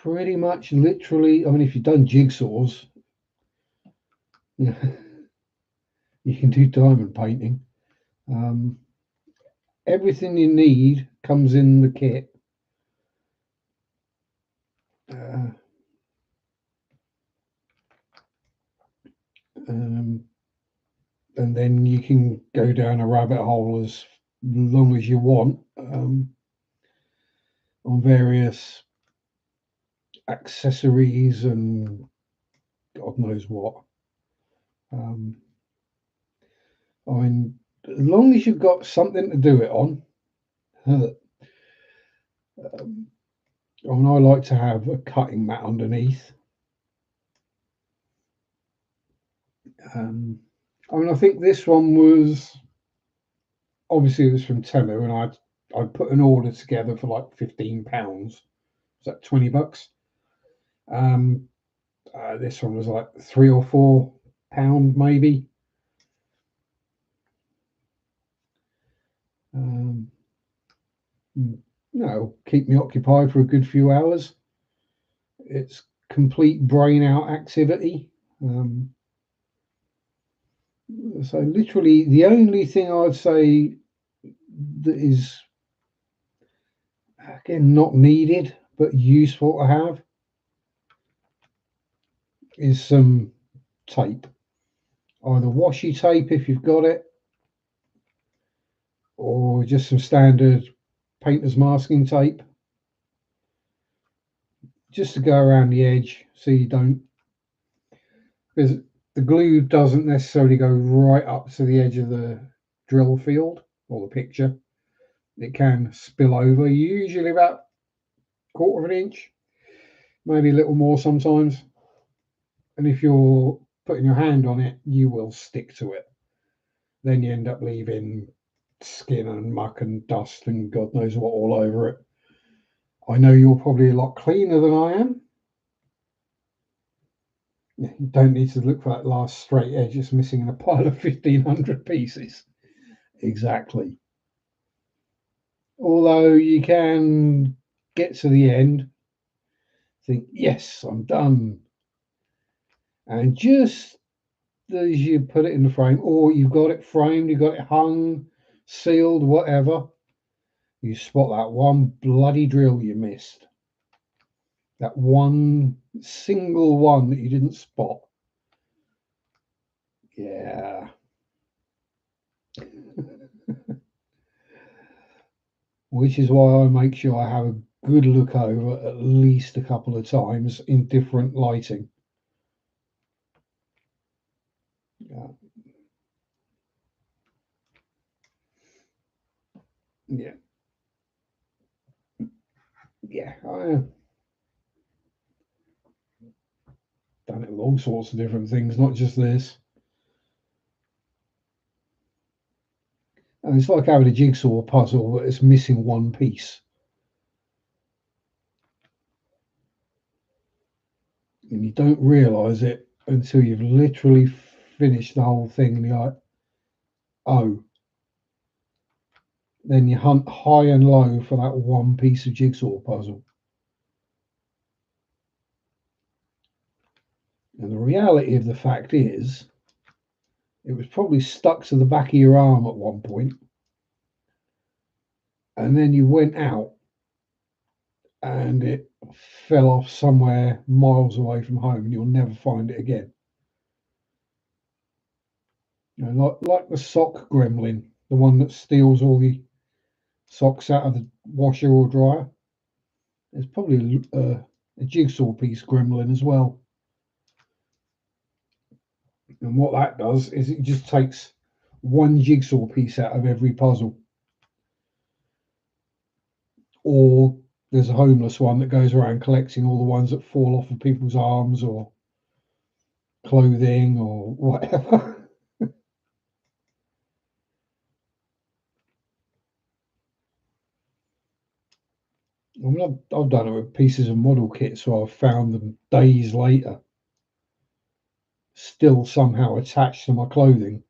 Pretty much, literally. I mean, if you've done jigsaws, you can do diamond painting. Everything you need comes in the kit. Uh, um, and then you can go down a rabbit hole as long as you want on various accessories and God knows what. Um, I mean, as long as you've got something to do it on, um, I mean, I like to have a cutting mat underneath. I mean, I think this one was obviously it was from Temu, and I put an order together for like £15. Was that $20? Um, this one was like £3 or £4 maybe. Um, no, keep me occupied for a good few hours. It's complete brain out activity. So literally, the only thing I'd say that is again not needed but useful to have is some tape, either washi tape if you've got it, or just some standard painter's masking tape, just to go around the edge so you don't, because the glue doesn't necessarily go right up to the edge of the drill field or the picture. It can spill over, usually about a quarter of an inch, maybe a little more sometimes. And if you're putting your hand on it, you will stick to it. Then you end up leaving skin and muck and dust and God knows what all over it. I know you're probably a lot cleaner than I am. You don't need to look for that last straight edge that's missing in a pile of 1,500 pieces. Exactly. Although you can get to the end, think, yes, I'm done. And just as you put it in the frame, or you've got it framed, you've got it hung, sealed, whatever, you spot that one bloody drill you missed. That one single one that you didn't spot. Yeah. Which is why I make sure I have a good look over at least a couple of times in different lighting. Yeah. Yeah. Yeah. I've done it with all sorts of different things, not just this. And it's like having a jigsaw puzzle that is missing one piece. And you don't realize it until you've literally finished the whole thing and you're like, oh. Then you hunt high and low for that one piece of jigsaw puzzle. And the reality of the fact is, it was probably stuck to the back of your arm at one point, and then you went out and it fell off somewhere miles away from home, and you'll never find it again. You know, like the sock gremlin, the one that steals all the socks out of the washer or dryer. There's probably a jigsaw piece gremlin as well. And what that does is it just takes one jigsaw piece out of every puzzle. Or there's a homeless one that goes around collecting all the ones that fall off of people's arms or clothing or whatever. I mean, I've done it with pieces of model kits where I've found them days later, still somehow attached to my clothing.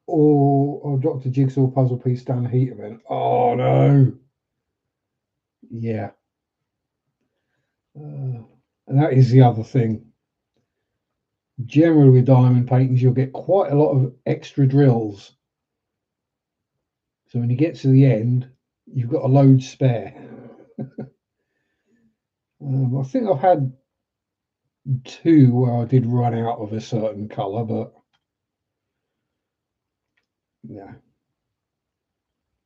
Or I dropped a jigsaw puzzle piece down the heater vent. Oh no! Yeah, and that is the other thing. Generally with diamond paintings, you'll get quite a lot of extra drills. So when you get to the end, you've got a load spare. I think I've had two where I did run out of a certain colour, but yeah,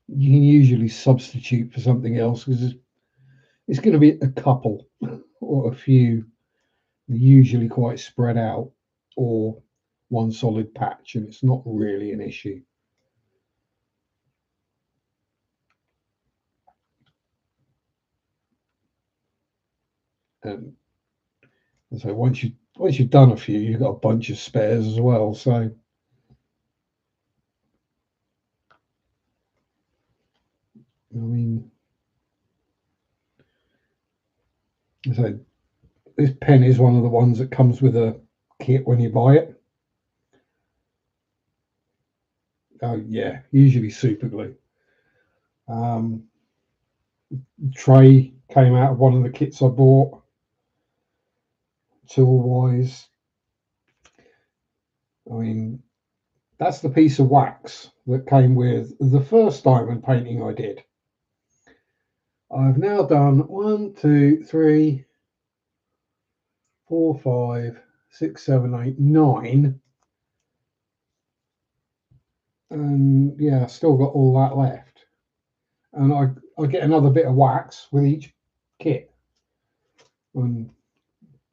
you can usually substitute for something else because it's going to be a couple or a few, usually quite spread out, or one solid patch, and it's not really an issue. And so once you've done a few, you've got a bunch of spares as well. So I mean, so this pen is one of the ones that comes with a kit when you buy it. Oh yeah, usually super glue. Um, Tray came out of one of the kits I bought. Tool wise, I mean, that's the piece of wax that came with the first diamond painting I did. I've now done 1, 2, 3, 4, 5, 6, 7, 8, 9, and yeah, still got all that left. And I get another bit of wax with each kit, and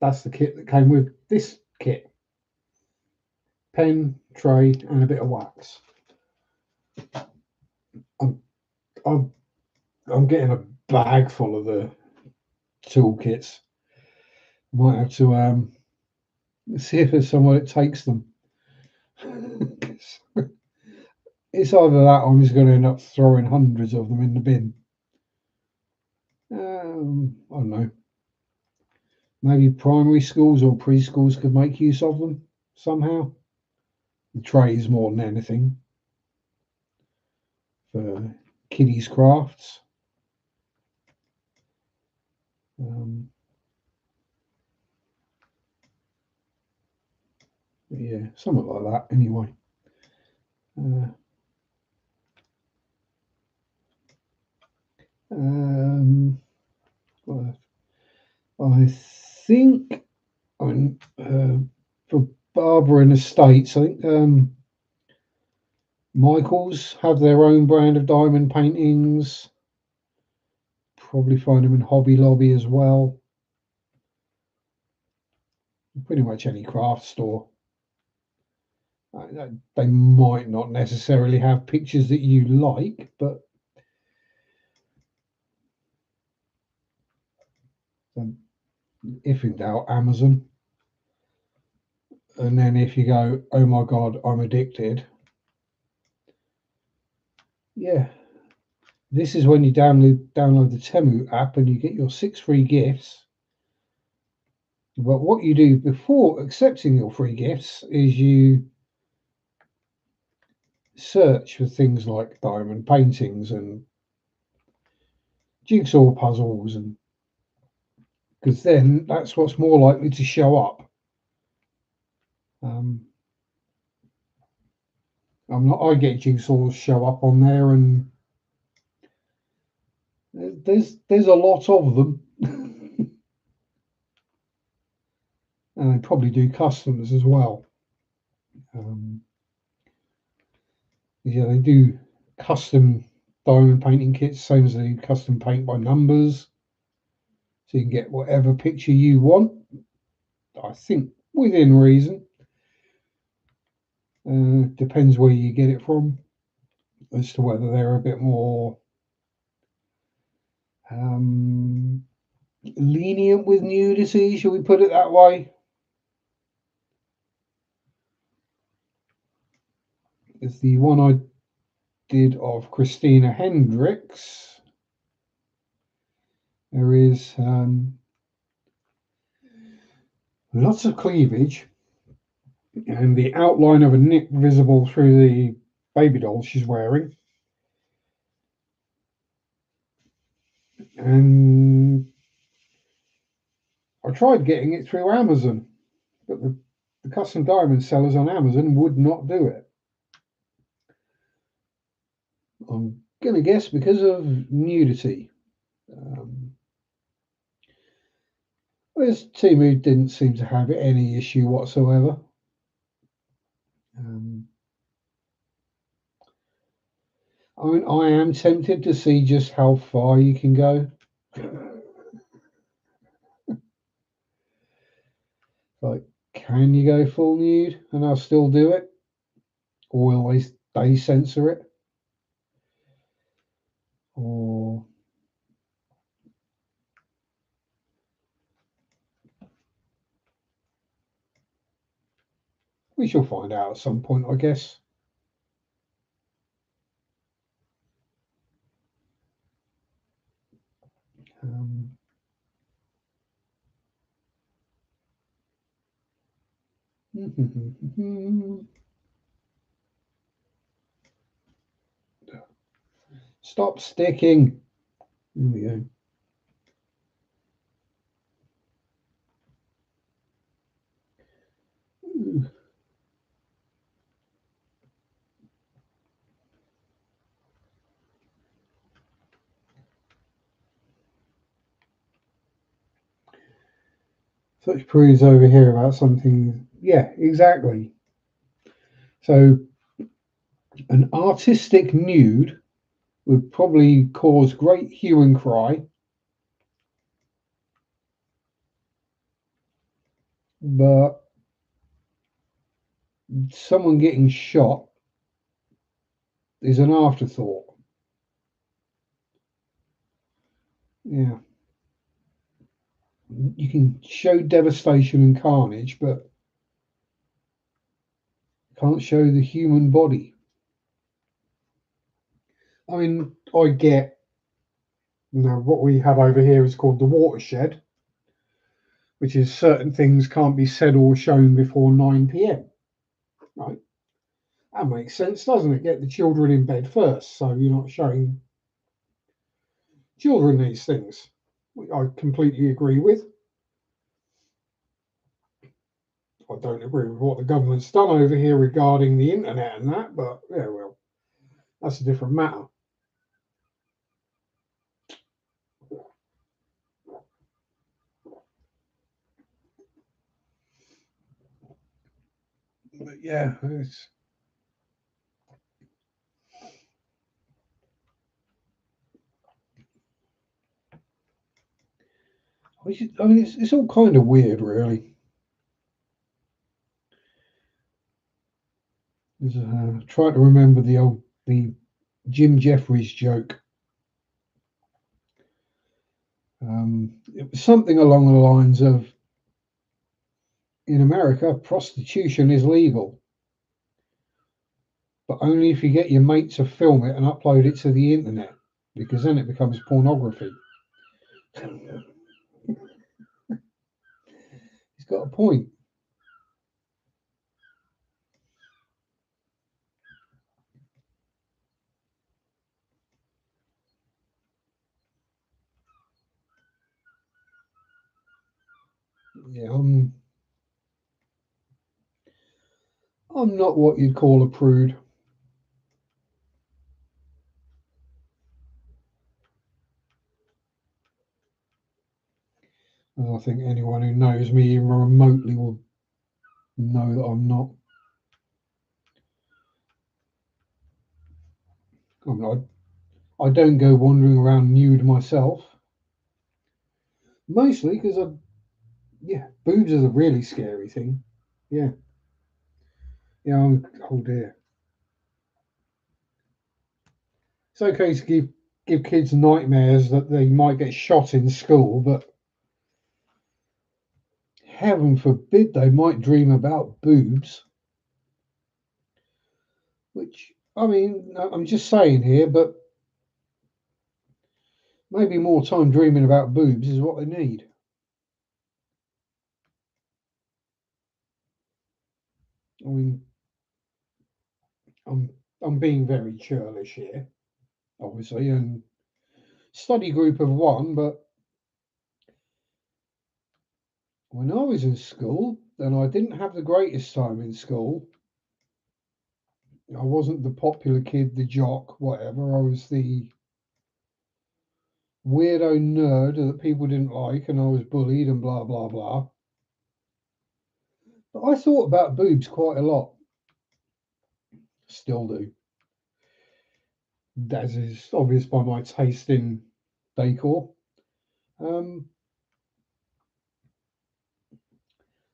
that's the kit that came with this kit: pen, tray, and a bit of wax. I'm I'm, I'm getting a bag full of the toolkits. Might have to see if there's somewhere that takes them. It's either that or I'm just going to end up throwing hundreds of them in the bin. I don't know. Maybe primary schools or preschools could make use of them somehow. The trays more than anything for kiddies' crafts. Um, yeah, something like that. Anyway, uh, um, well, I think I mean, for Barbara and Estates, I think Michaels have their own brand of diamond paintings. Probably find them in Hobby Lobby as well. Pretty much any craft store. They might not necessarily have pictures that you like, but if in doubt, Amazon. And then if you go, oh my God, I'm addicted. Yeah, this is when you download the Temu app and you get your 6 free gifts. But what you do before accepting your free gifts is you search for things like diamond paintings and jigsaw puzzles, and because then that's what's more likely to show up. Um, I get jigsaws show up on there, and there's a lot of them, and they probably do customs as well. Um, yeah, they do custom diamond painting kits, same as they do custom paint by numbers, so you can get whatever picture you want. I think within reason. Depends where you get it from as to whether they're a bit more um, lenient with nudity, shall we put it that way? It's the one I did of Christina Hendricks. There is lots of cleavage and the outline of a nip visible through the baby doll she's wearing. And I tried getting it through Amazon, but the custom diamond sellers on Amazon would not do it. I'm going to guess because of nudity. Whereas Timu didn't seem to have any issue whatsoever. I mean, I am tempted to see just how far you can go. Like, can you go full nude and I'll still do it? Or will they censor it? Or we shall find out at some point, I guess. Stop sticking. There we go. Such proves over here about something. Yeah, exactly. So an artistic nude would probably cause great hue and cry, but someone getting shot is an afterthought. Yeah. You can show devastation and carnage, but can't show the human body. I mean, I get, what we have over here is called the watershed, which is certain things can't be said or shown before 9 p.m. Right? That makes sense, doesn't it? Get the children in bed first, so you're not showing children these things. I completely agree with. I don't agree with what the government's done over here regarding the internet and that, but yeah, well, that's a different matter. But yeah, it's. I mean, it's all kind of weird, really. Try to remember the Jim Jeffries joke. It was something along the lines of, in America, prostitution is legal, but only if you get your mate to film it and upload it to the internet, because then it becomes pornography. He's got a point. Yeah, I'm not what you'd call a prude. And I think anyone who knows me even remotely will know that I'm not. I'm not. I don't go wandering around nude myself. Mostly because boobs are the really scary thing. Yeah, yeah. Oh dear. It's okay to give kids nightmares that they might get shot in school, but heaven forbid they might dream about boobs. Which, I mean, I'm just saying here, but maybe more time dreaming about boobs is what they need. I mean, I'm I'm being very churlish here, obviously, and study group of one, but When I was in school, and I didn't have the greatest time in school. I wasn't the popular kid, the jock, whatever. I was the weirdo nerd that people didn't like, and I was bullied and blah, blah, blah. But I thought about boobs quite a lot. Still do. As is obvious by my taste in decor. Um,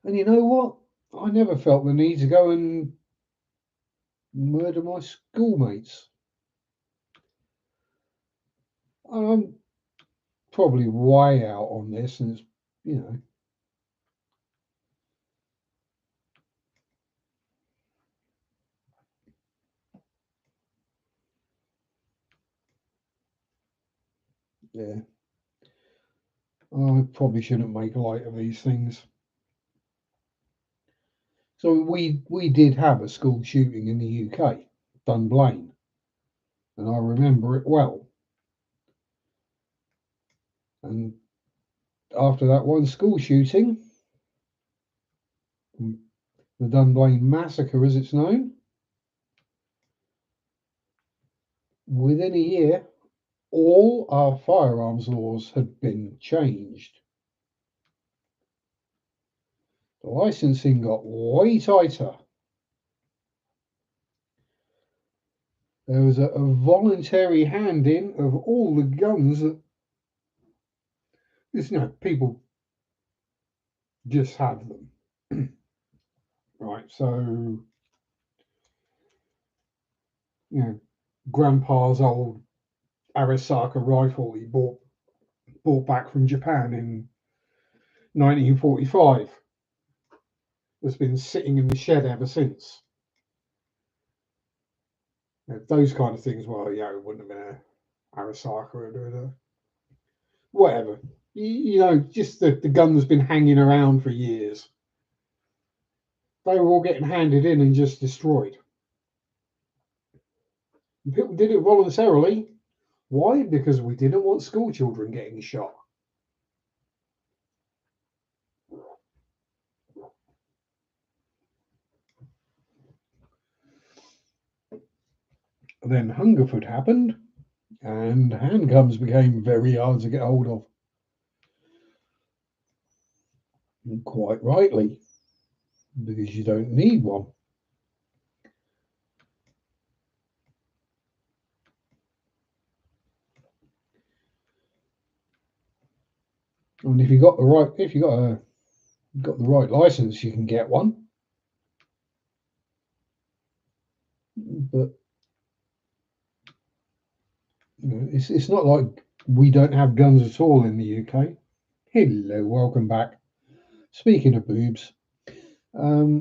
and you know what? I never felt the need to go and murder my schoolmates. I'm probably way out on this, and it's, you know, yeah. I probably shouldn't make light of these things. So we did have a school shooting in the UK, Dunblane, and I remember it well. And after that one school shooting, the Dunblane massacre, as it's known, within a year, all our firearms laws had been changed. The licensing got way tighter. There was a voluntary hand-in of all the guns that, people just have them. Right, so, grandpa's old Arisaka rifle he bought back from Japan in 1945 has been sitting in the shed ever since. Those kind of things, well, it wouldn't have been a Arisaka or whatever. Just the gun that's been hanging around for years. They were all getting handed in and just destroyed. And people did it voluntarily. Why? Because we didn't want school children getting shot. Then Hungerford happened, and handguns became very hard to get hold of. And quite rightly, because you don't need one. And if you got the right license, you can get one. But it's not like we don't have guns at all in the UK. Hello, welcome back. Speaking of boobs, yeah,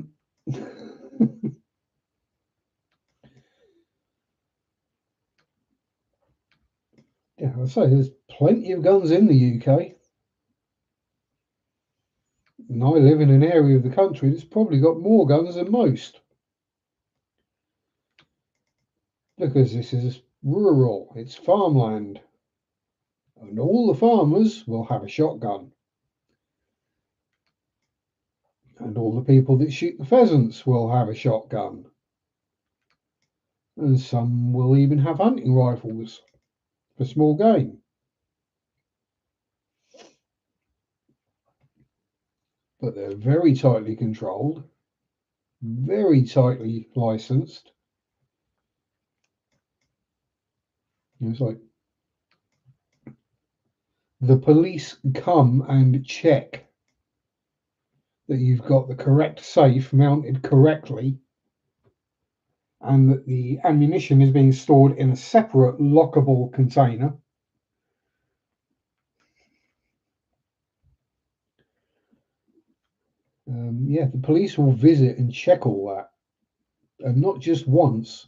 I say there's plenty of guns in the UK, and I live in an area of the country that's probably got more guns than most because this is rural. It's farmland, and all the farmers will have a shotgun. And all the people that shoot the pheasants will have a shotgun. And some will even have hunting rifles for small game. But they're very tightly controlled, very tightly licensed. It's like the police come and check that you've got the correct safe mounted correctly and that the ammunition is being stored in a separate lockable container. The police will visit and check all that, and not just once.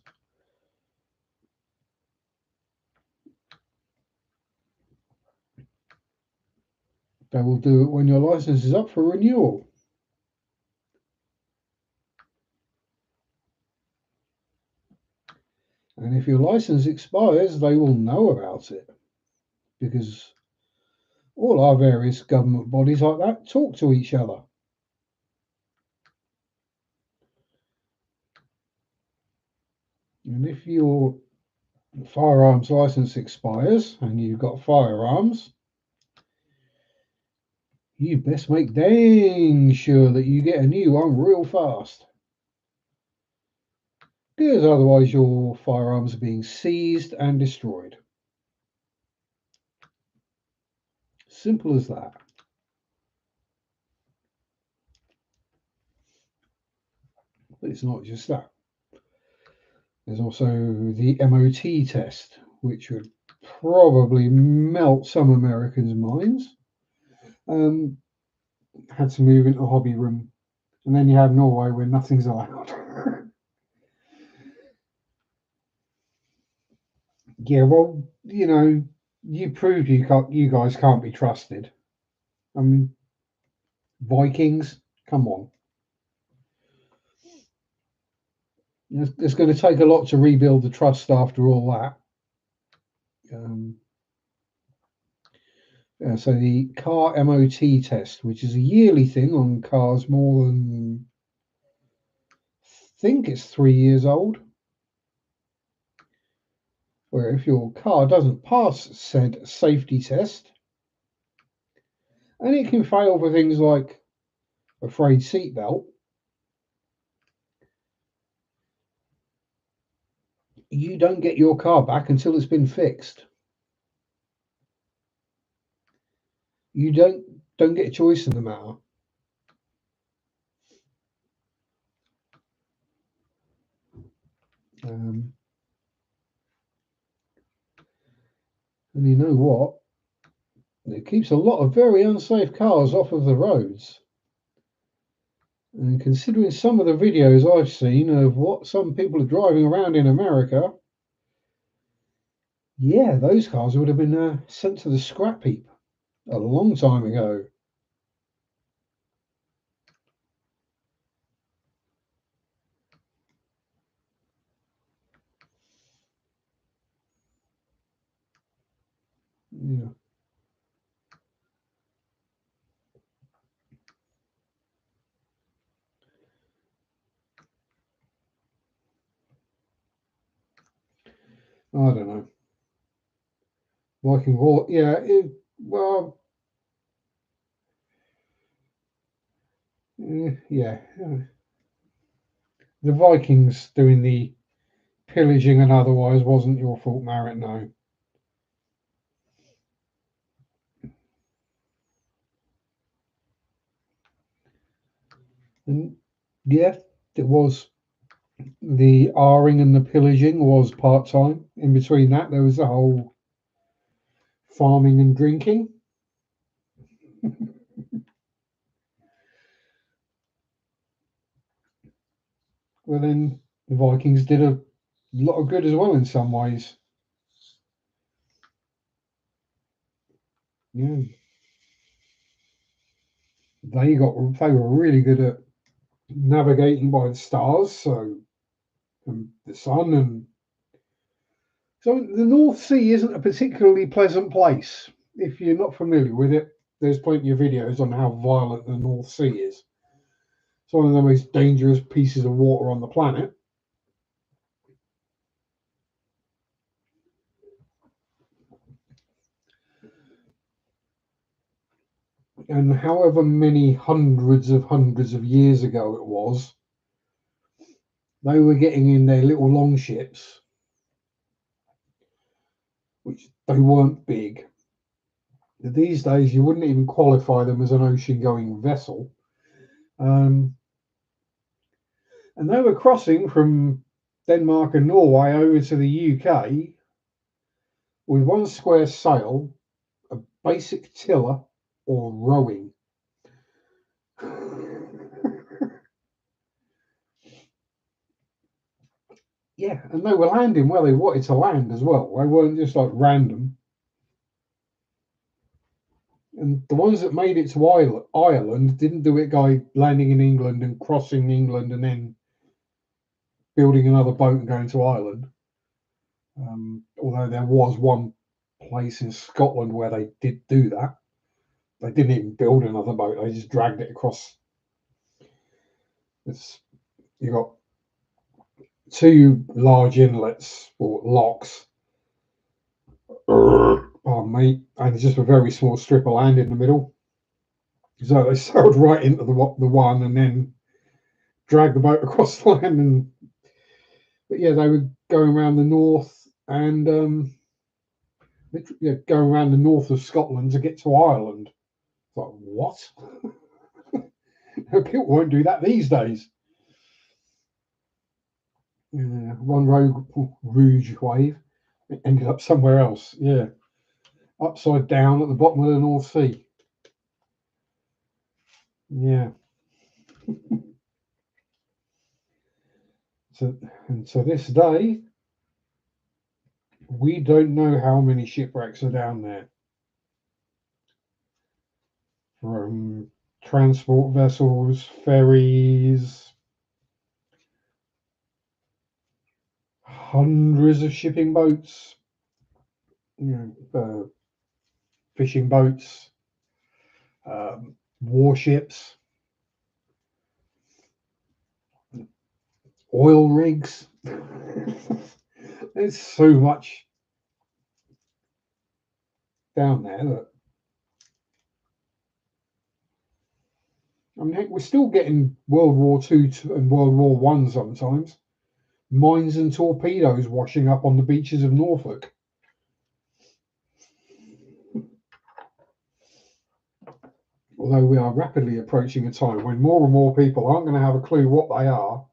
They will do it when your license is up for renewal. And if your license expires, they will know about it because All our various government bodies like that talk to each other. And if your firearms license expires and you've got firearms, you best make dang sure that you get a new one real fast. Because otherwise your firearms are being seized and destroyed. Simple as that. But it's not just that. There's also the MOT test, which would probably melt some Americans' minds. Had to move into a hobby room. And then you have Norway where nothing's allowed. Yeah, well, you proved you guys can't be trusted. I mean, Vikings, come on. It's going to take a lot to rebuild the trust after all that. So the car MOT test, which is a yearly thing on cars more than, I think it's 3 years old, where if your car doesn't pass said safety test, and it can fail for things like a frayed seatbelt, you don't get your car back until it's been fixed. You don't get a choice in the matter. And you know what? It keeps a lot of very unsafe cars off of the roads. And considering some of the videos I've seen of what some people are driving around in America, yeah, those cars would have been sent to the scrap heap a long time ago. Yeah. I don't know. Viking War, yeah, well, yeah. The Vikings doing the pillaging and otherwise wasn't your fault, Marit, no. And yeah, it was the R-ing and the pillaging was part time. In between that, there was the whole farming and drinking. Well, then the Vikings did a lot of good as well in some ways. Yeah, they were really good at navigating by the stars, so and the sun, and so the North Sea isn't a particularly pleasant place. If you're not familiar with it, there's plenty of videos on how violent the North Sea is. It's one of the most dangerous pieces of water on the planet. And however many hundreds of years ago it was, they were getting in their little longships, which they weren't big. These days, you wouldn't even qualify them as an ocean-going vessel. And they were crossing from Denmark and Norway over to the UK with one square sail, a basic tiller, or rowing. Yeah, and they were landing where they wanted to land as well. They weren't just like random. And the ones that made it to Ireland didn't do it by landing in England and crossing England and then building another boat and going to Ireland. Although there was one place in Scotland where they did do that. They didn't even build another boat. They just dragged it across. You got two large inlets or locks. Oh, mate, and just a very small strip of land in the middle. So they sailed right into the one, and then dragged the boat across the land. And but yeah, they were going around the north and going around the north of Scotland to get to Ireland. It's like, what? People won't do that these days. One Rouge wave ended up somewhere else. Yeah, upside down at the bottom of the North Sea. Yeah. So, and to this day, we don't know how many shipwrecks are down there. From transport vessels, ferries, hundreds of shipping boats, fishing boats, warships, oil rigs. There's so much down there that I mean, heck, we're still getting World War II and World War One sometimes. Mines and torpedoes washing up on the beaches of Norfolk. Although we are rapidly approaching a time when more and more people aren't going to have a clue what they are.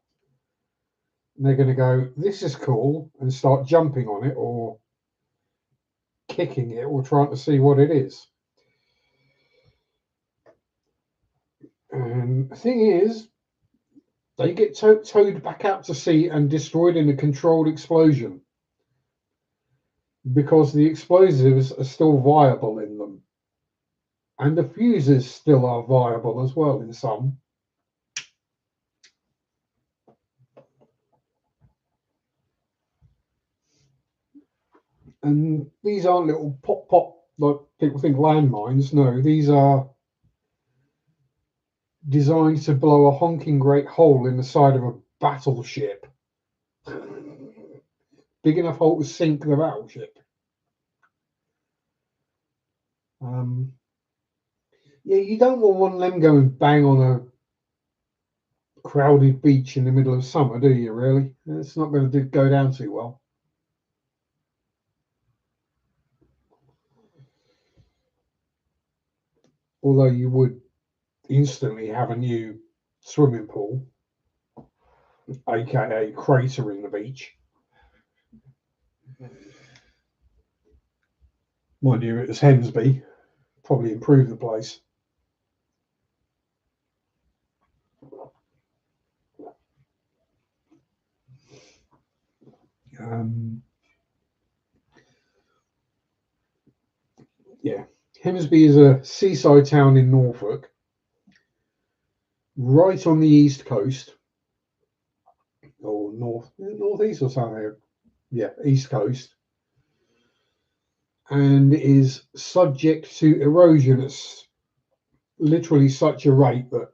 And they're going to go, this is cool, and start jumping on it or kicking it or trying to see what it is. And the thing is, they get towed back out to sea and destroyed in a controlled explosion because the explosives are still viable in them. And the fuses still are viable as well in some. And these aren't little pop like people think landmines. No, these are designed to blow a honking great hole in the side of a battleship. Big enough hole to sink the battleship. Yeah, you don't want one of them go and bang on a crowded beach in the middle of summer, do you, really? It's not going to go down too well. Although you would instantly have a new swimming pool, aka crater in the beach. Mind you, it was Hemsby, probably improve the place. Yeah, Hemsby is a seaside town in Norfolk, right on the east coast, or northeast or something. Yeah, east coast, and is subject to erosion at literally such a rate that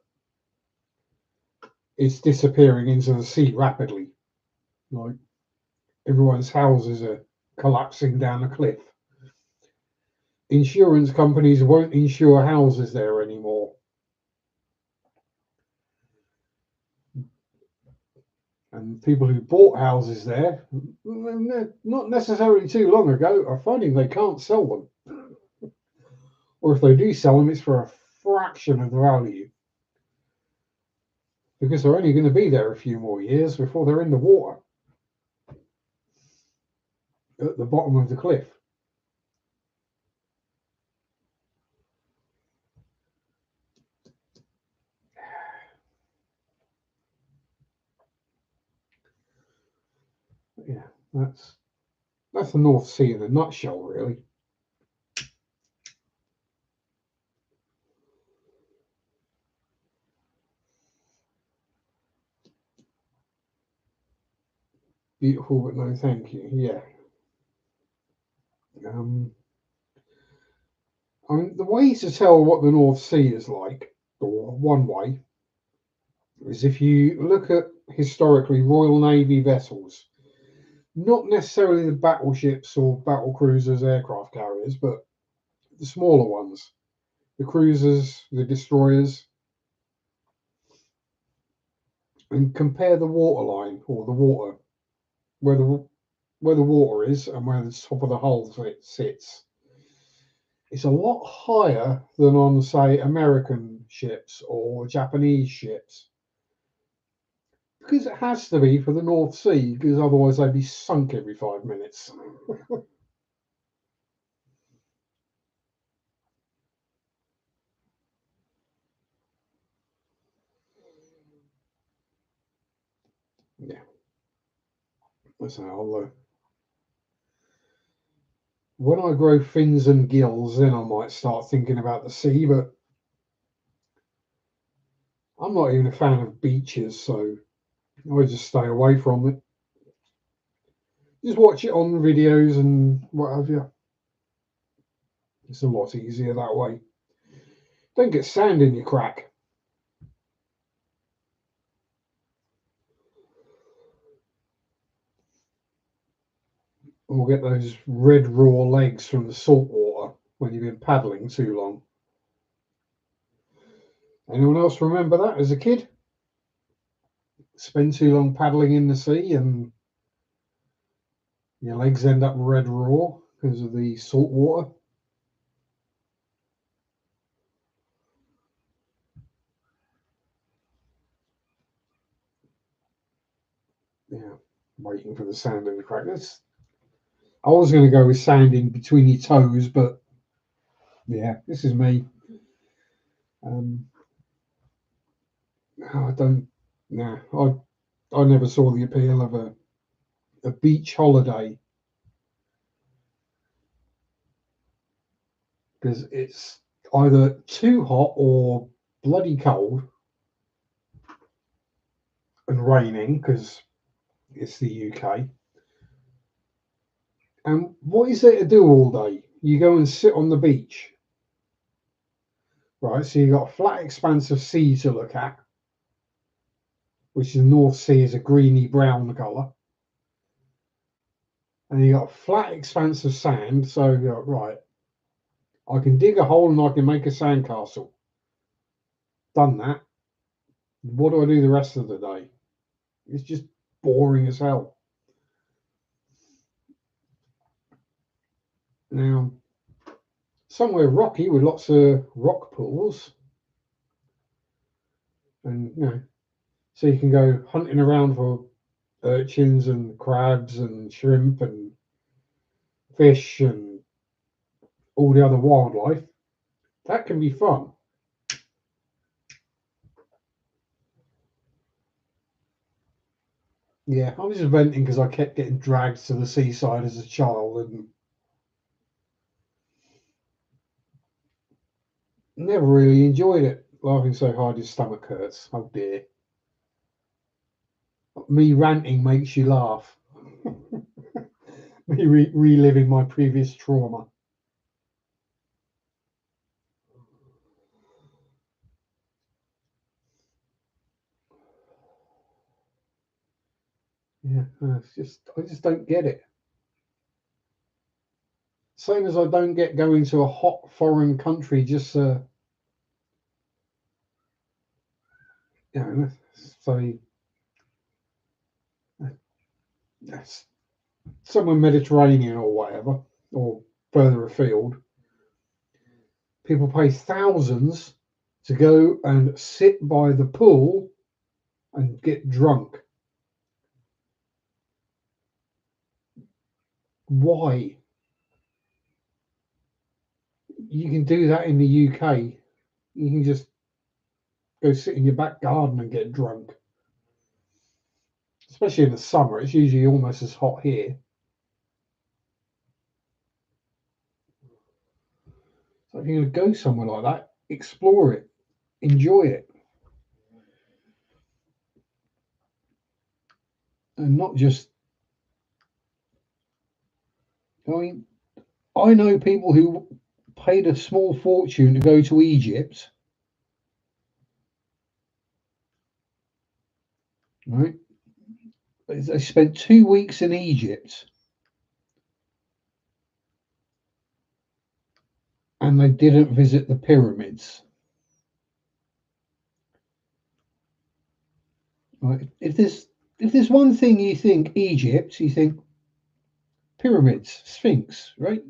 it's disappearing into the sea rapidly. Like everyone's houses are collapsing down a cliff. Insurance companies won't insure houses there anymore. And people who bought houses there, not necessarily too long ago, are finding they can't sell them. Or if they do sell them, it's for a fraction of the value. Because they're only going to be there a few more years before they're in the water at the bottom of the cliff. Yeah, that's the North Sea in a nutshell, really. Beautiful, but no thank you. Yeah. I mean, the way to tell what the North Sea is like, or one way, is if you look at historically Royal Navy vessels, not necessarily the battleships or battle cruisers, aircraft carriers, but the smaller ones, the cruisers, the destroyers, and compare the water line or the water where the water is and where the top of the hull sits. It's a lot higher than on, say, American ships or Japanese ships. Because it has to be for the North Sea, because otherwise they'd be sunk every 5 minutes. Yeah, that's how when I grow fins and gills, then I might start thinking about the sea, but I'm not even a fan of beaches, so I just stay away from it. Just watch it on videos and what have you. It's a lot easier that way. Don't get sand in your crack. Or get those red raw legs from the salt water when you've been paddling too long. Anyone else remember that as a kid? Spend too long paddling in the sea and your legs end up red raw because of the salt water. Yeah, waiting for the sand in the crack. I was going to go with sand in between your toes, but yeah, this is me. Um, I don't. Nah, I never saw the appeal of a beach holiday because it's either too hot or bloody cold and raining because it's the UK. And what is there to do all day? You go and sit on the beach, right? So you've got a flat expanse of sea to look at, which the North Sea is a greeny brown colour. And you got a flat expanse of sand. So you're right, I can dig a hole and I can make a sandcastle. Done that. What do I do the rest of the day? It's just boring as hell. Now, somewhere rocky with lots of rock pools, and so you can go hunting around for urchins and crabs and shrimp and fish and all the other wildlife. That can be fun. Yeah, I was just venting because I kept getting dragged to the seaside as a child and never really enjoyed it. Laughing so hard your stomach hurts. Oh dear. Me ranting makes you laugh. Me reliving my previous trauma. Yeah, it's just I just don't get it. Same as I don't get going to a hot foreign country just say yes, somewhere Mediterranean or whatever, or further afield. People pay thousands to go and sit by the pool and get drunk. Why? You can do that in the UK. You can just go sit in your back garden and get drunk. Especially in the summer, it's usually almost as hot here. So if you're going to go somewhere like that, explore it, enjoy it, and not just. I mean, I know people who paid a small fortune to go to Egypt, right? They spent 2 weeks in Egypt and they didn't visit the pyramids. Right? If there's one thing you think Egypt, you think pyramids, Sphinx, right?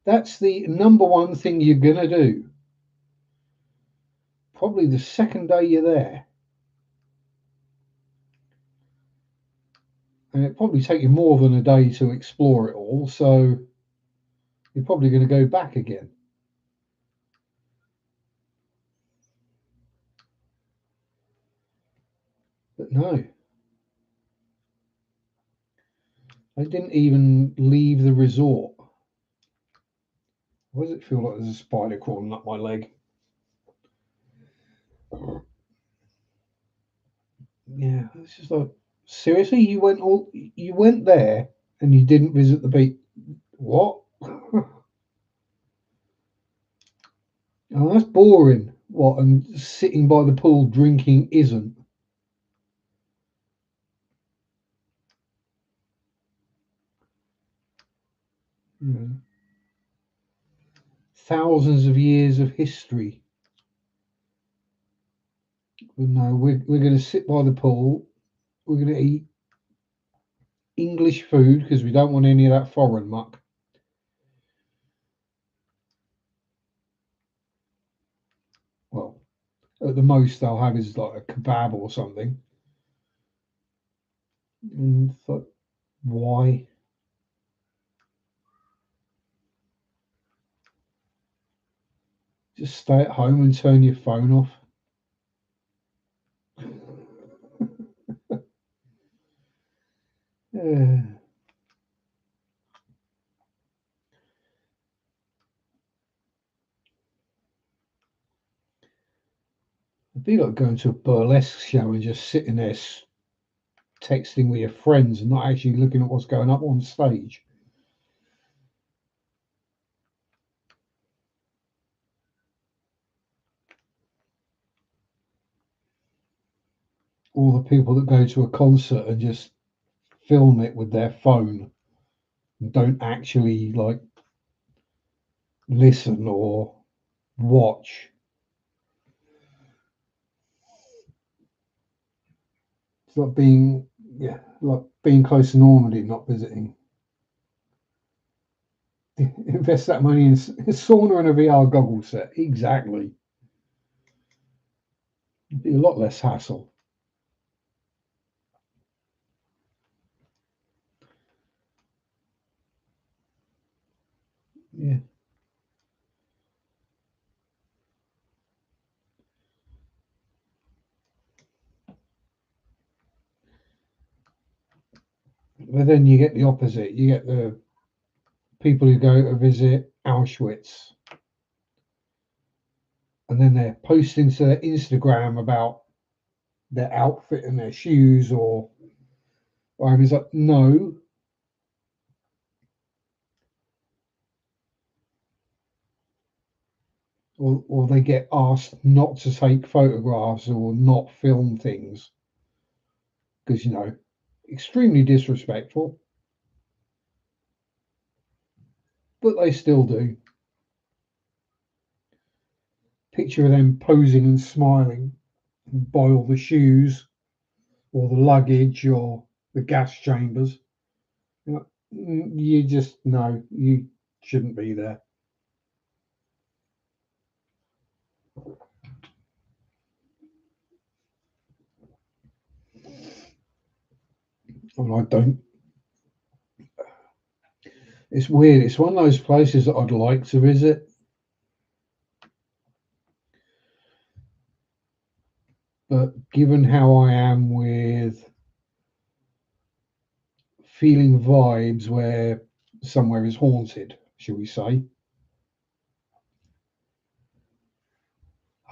That's the number one thing you're gonna do. Probably the second day you're there. And it probably take you more than a day to explore it all, so you're probably going to go back again. But no, I didn't even leave the resort. Why does it feel like there's a spider crawling up my leg? Yeah, it's just like, seriously, you went there and you didn't visit the beach. What? Oh, that's boring. What? And sitting by the pool drinking isn't. You thousands of years of history. But no, we're going to sit by the pool. We're going to eat English food because we don't want any of that foreign muck. Well, at the most they'll have is like a kebab or something. And thought, why? Just stay at home and turn your phone off. Yeah. It'd be like going to a burlesque show and just sitting there texting with your friends and not actually looking at what's going up on stage. Or the people that go to a concert and just film it with their phone and don't actually like listen or watch. It's like being close to Normandy, not visiting. Invest that money in a sauna and a VR goggle set. Exactly. It'd be a lot less hassle. Yeah. But then you get the opposite. You get the people who go to visit Auschwitz and then they're posting to their Instagram about their outfit and their shoes or it's like, no. Or they get asked not to take photographs or not film things because, extremely disrespectful, but they still do. Picture of them posing and smiling by all the shoes or the luggage or the gas chambers. You just know you shouldn't be there. And I don't. It's weird. It's one of those places that I'd like to visit, but given how I am with feeling vibes where somewhere is haunted, shall we say,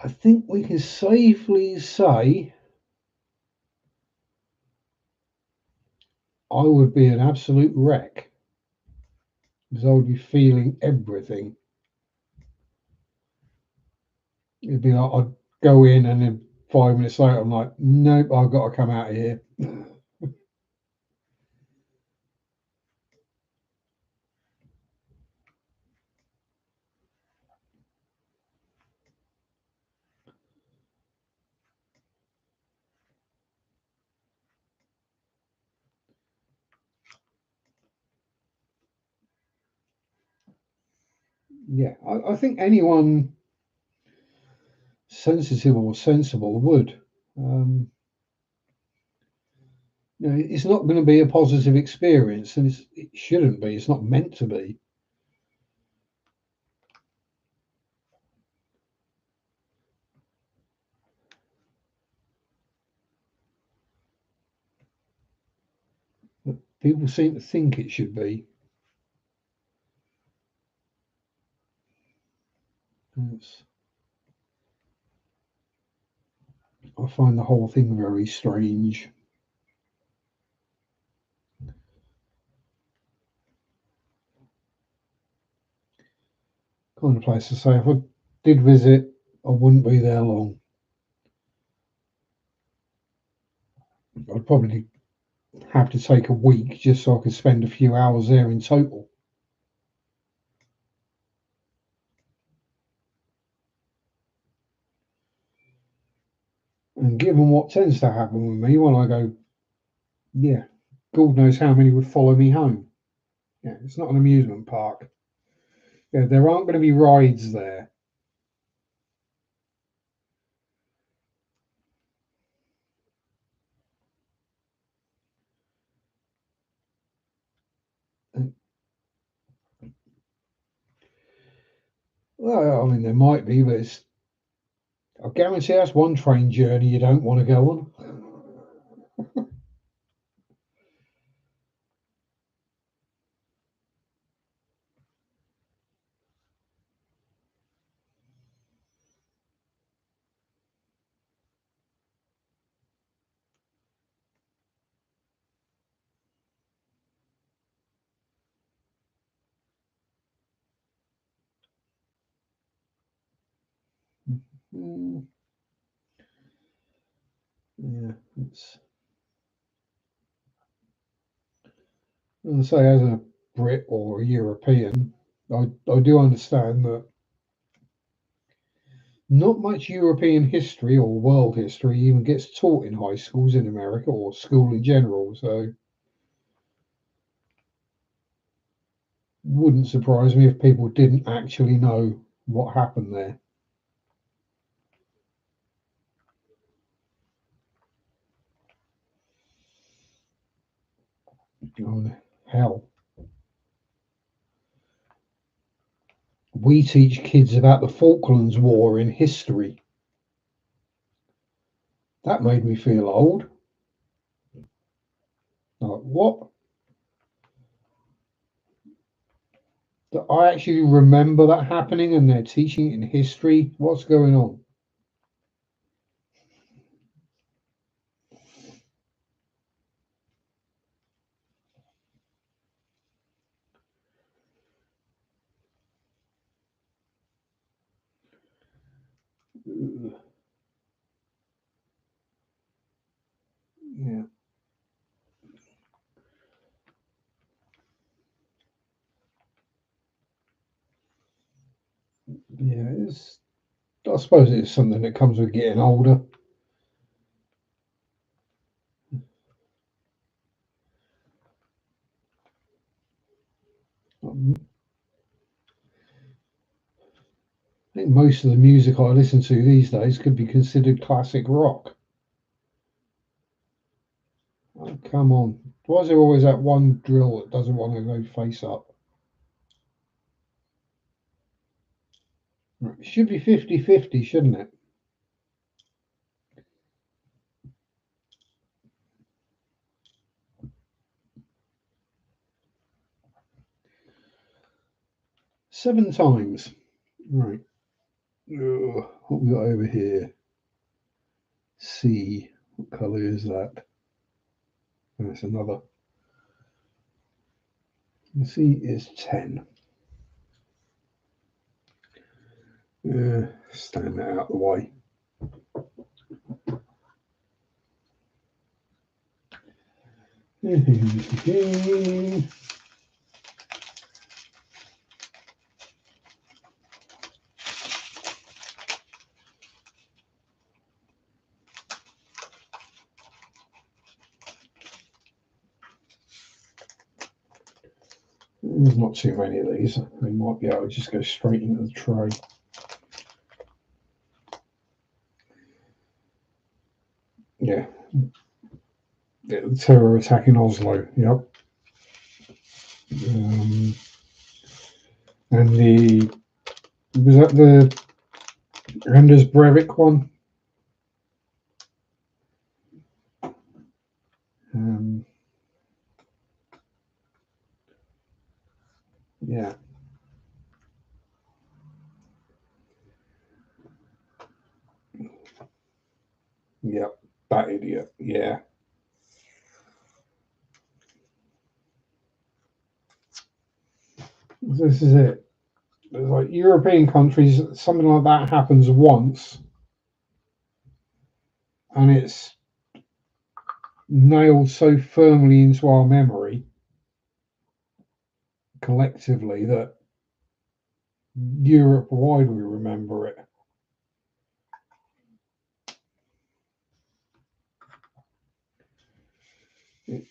I think we can safely say I would be an absolute wreck because I would be feeling everything. It'd be like I'd go in and then 5 minutes later I'm like, nope, I've got to come out of here. Yeah, I think anyone sensitive or sensible would. Um, it's not going to be a positive experience, and it shouldn't be. It's not meant to be. But people seem to think it should be. It's, I find the whole thing very strange. Kind of place to say if I did visit, I wouldn't be there long. I'd probably have to take a week just so I could spend a few hours there in total. And given what tends to happen with me when I go, yeah, God knows how many would follow me home. Yeah, it's not an amusement park. Yeah, there aren't going to be rides there. And, well, I mean, there might be, but I guarantee that's one train journey you don't want to go on. Mm, yeah, it's, as I say, as a Brit or a European, I do understand that not much European history or world history even gets taught in high schools in America or school in general. So wouldn't surprise me if people didn't actually know what happened there. Oh, hell, we teach kids about the Falklands War in history. That made me feel old. Like, what? That I actually remember that happening and they're teaching it in history? What's going on? Yeah, yeah. I suppose it's something that comes with getting older. I think most of the music I listen to these days could be considered classic rock. Oh, come on. Why is there always that one drill that doesn't want to go face up? Right, it should be 50-50, shouldn't it? Seven times. Right. Ugh, what we got over here? C. What colour is that? That's another. C is 10. Stand that out of the way. There's not too many of these. They might be able to just go straight into the tray. Yeah. The terror attack in Oslo. Yep. And was that the Anders Breivik one? Yeah. Yep. That idiot. Yeah. This is it. Like European countries, something like that happens once, and it's nailed so firmly into our memory collectively that Europe wide we remember it.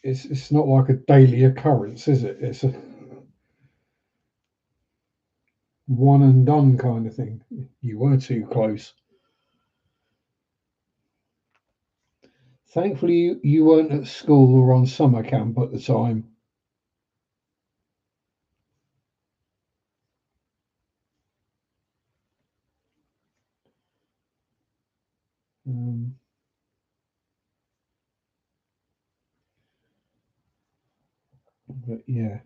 It's not like a daily occurrence, is it? It's a one and done kind of thing. You were too close. Thankfully, you weren't at school or on summer camp at the time. Um, but yeah,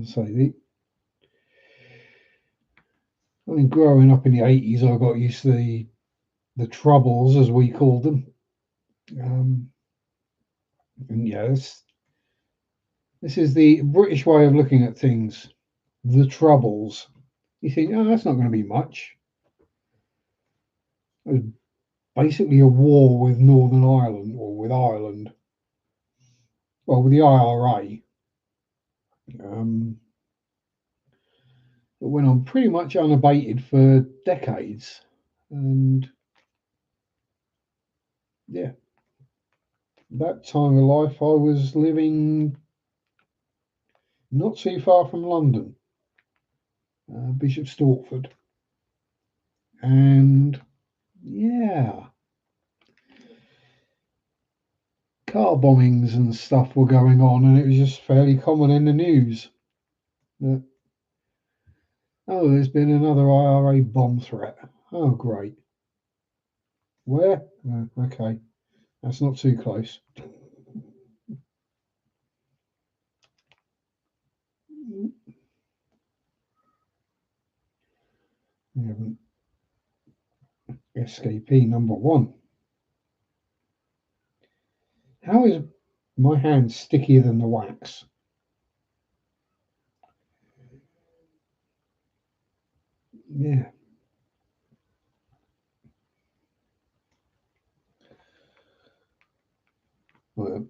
so I mean, growing up in the 80s, I got used to the troubles, as we called them. And yeah, this is the British way of looking at things. The troubles. You think, oh, that's not going to be much. It was basically a war with Northern Ireland or with Ireland. Well, with the IRA. Um, it went on pretty much unabated for decades. And yeah, that time of life, I was living not too far from London, Bishop Stortford. And yeah, car bombings and stuff were going on, and it was just fairly common in the news that, oh, there's been another IRA bomb threat. Oh, great. Where? Okay, that's not too close. We have an SKP number one. How is my hand stickier than the wax? Yeah. Well,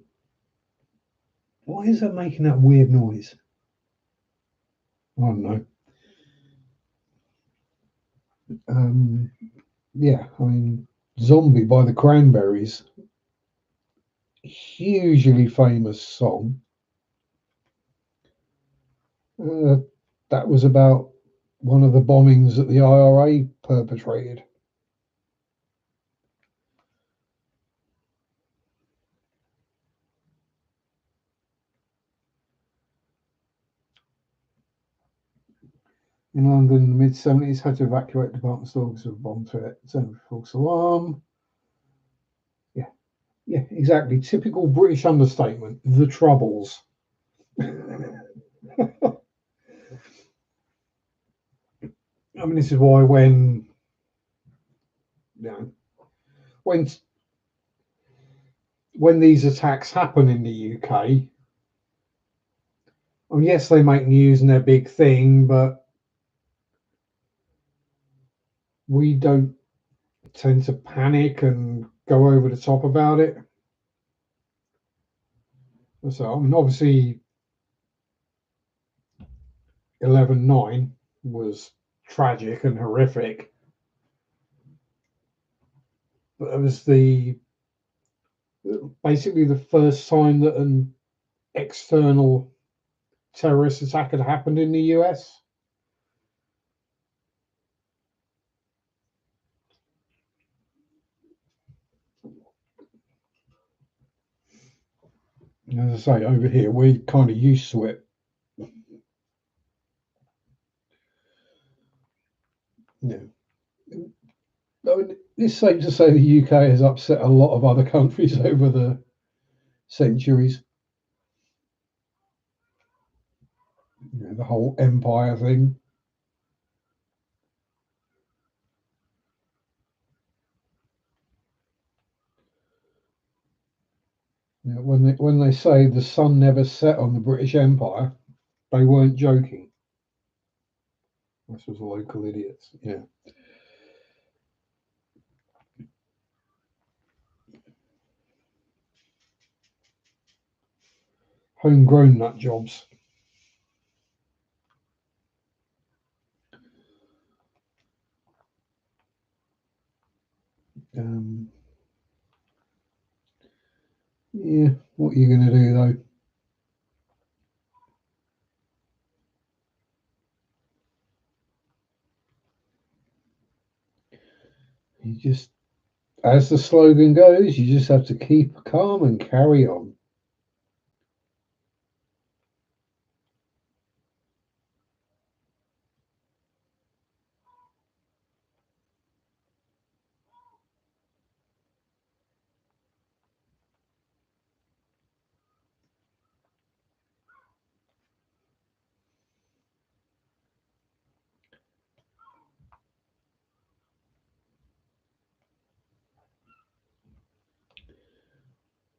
why is that making that weird noise? I don't know. Yeah, I mean, Zombie by the Cranberries, hugely famous song. Uh, that was about one of the bombings that the IRA perpetrated. In London in the mid-70s, had to evacuate department stores of a bomb threat. False alarm. Yeah, yeah, exactly. Typical British understatement. The Troubles. I mean, this is why you know, when when these attacks happen in the UK, well, yes, they make news and they're big thing, but we don't tend to panic and go over the top about it. So, I mean, obviously, 11/9 was tragic and horrific, but it was basically the first time that an external terrorist attack had happened in the US. As I say, over here, we're kind of used to it. Yeah. I mean, it's safe to say the UK has upset a lot of other countries over the centuries. The whole empire thing. When they say the sun never set on the British Empire, they weren't joking. This was local idiots. Yeah, homegrown nut jobs. Um, yeah, what are you going to do though? You just, as the slogan goes, you just have to keep calm and carry on.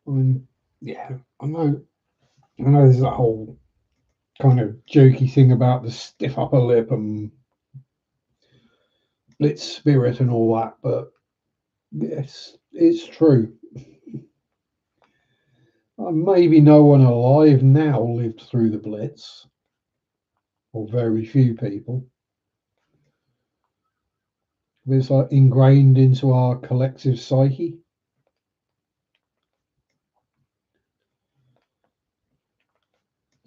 I mean, yeah, I know there's that whole kind of jokey thing about the stiff upper lip and its spirit and all that, but yes, it's true. Maybe no one alive now lived through the Blitz, or very few people. But it's like ingrained into our collective psyche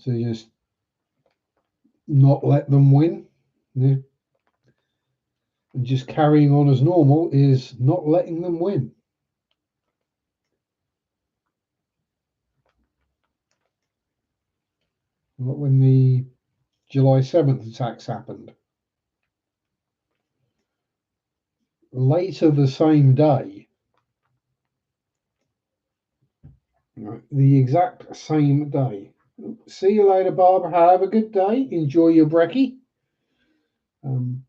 to just not let them win. And just carrying on as normal is not letting them win. Like when the July 7th attacks happened. Later the same day, right, the exact same day. See you later, Barbara. Have a good day. Enjoy your brekkie. Um,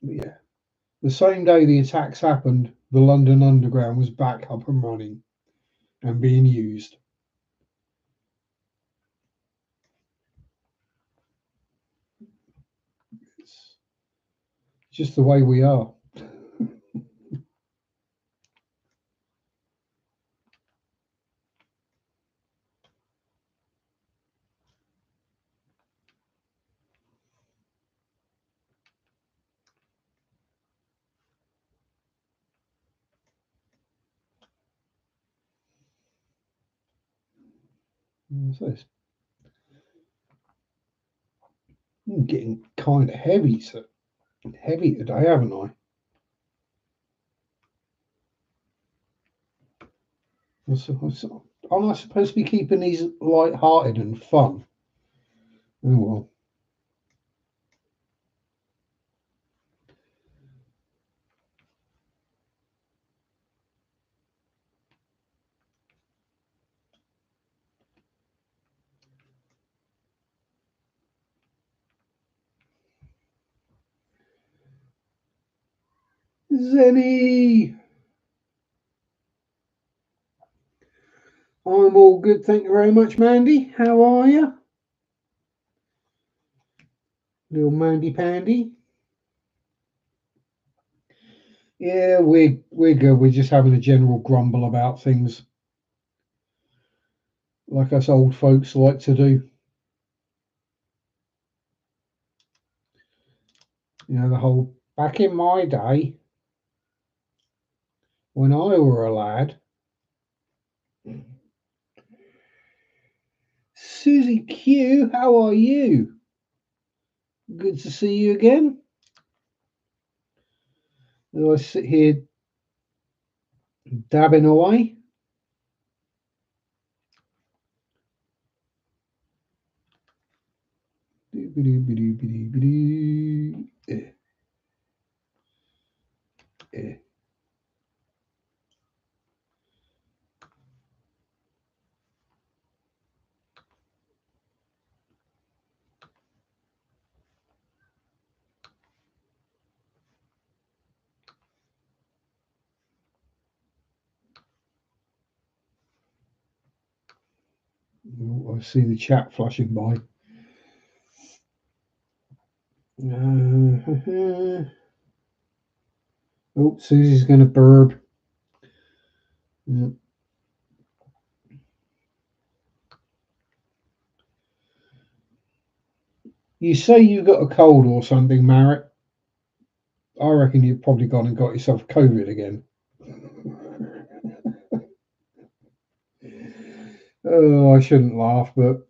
yeah. The same day the attacks happened, the London Underground was back up and running and being used. It's just the way we are. So it's getting kind of heavy today, haven't I? Aren't I supposed to be keeping these light-hearted and fun? Oh well. Zenny, I'm all good, thank you very much, Mandy. How are you, little Mandy Pandy? Yeah, we're good. We're just having a general grumble about things, like us old folks like to do. You know, the whole back in my day when I were a lad. Susie Q, how are you? Good to see you again. And I sit here dabbing away. Eh, eh. Oh, I see the chat flashing by. Oh, Susie's going to burp. Yeah. You say you got a cold or something, Marek? I reckon you've probably gone and got yourself COVID again. Oh, I shouldn't laugh, but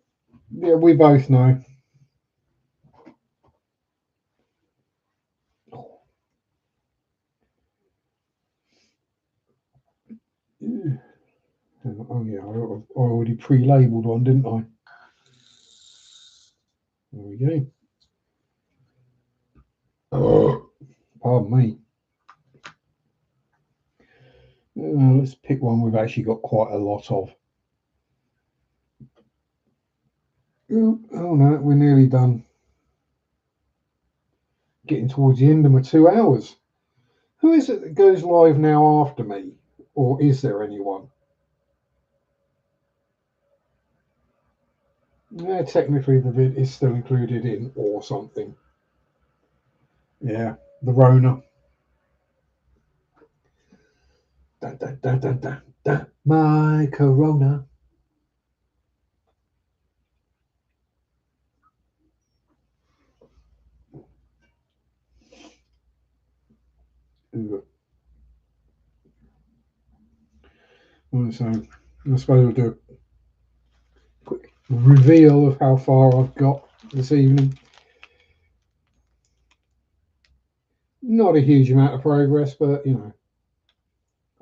yeah, we both know. Oh yeah, I already pre-labelled one, didn't I? There we go. Oh, pardon me. Let's pick one we've actually got quite a lot of. Oh no, we're nearly done. Getting towards the end of my 2 hours. Who is it that goes live now after me? Or is there anyone? Yeah, technically the vid is still included in or something. Yeah, the Rona. Dun, dun, dun, dun, dun, dun. My Corona. So I suppose we'll do a quick reveal of how far I've got this evening. Not a huge amount of progress, but you know,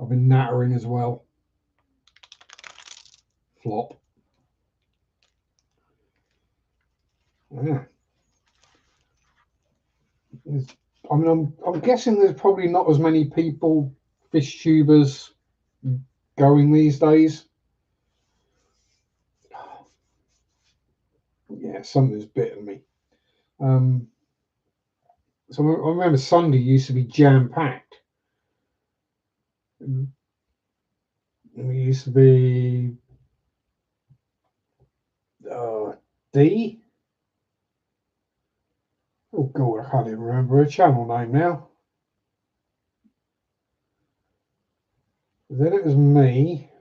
I've been nattering as well. Flop. Yeah. I mean, I'm guessing there's probably not as many people, fish tubers, going these days. Yeah, something's bitten me. So I remember Sunday used to be jam packed. It used to be D. Oh God, I can't even remember a channel name now. Then it was me,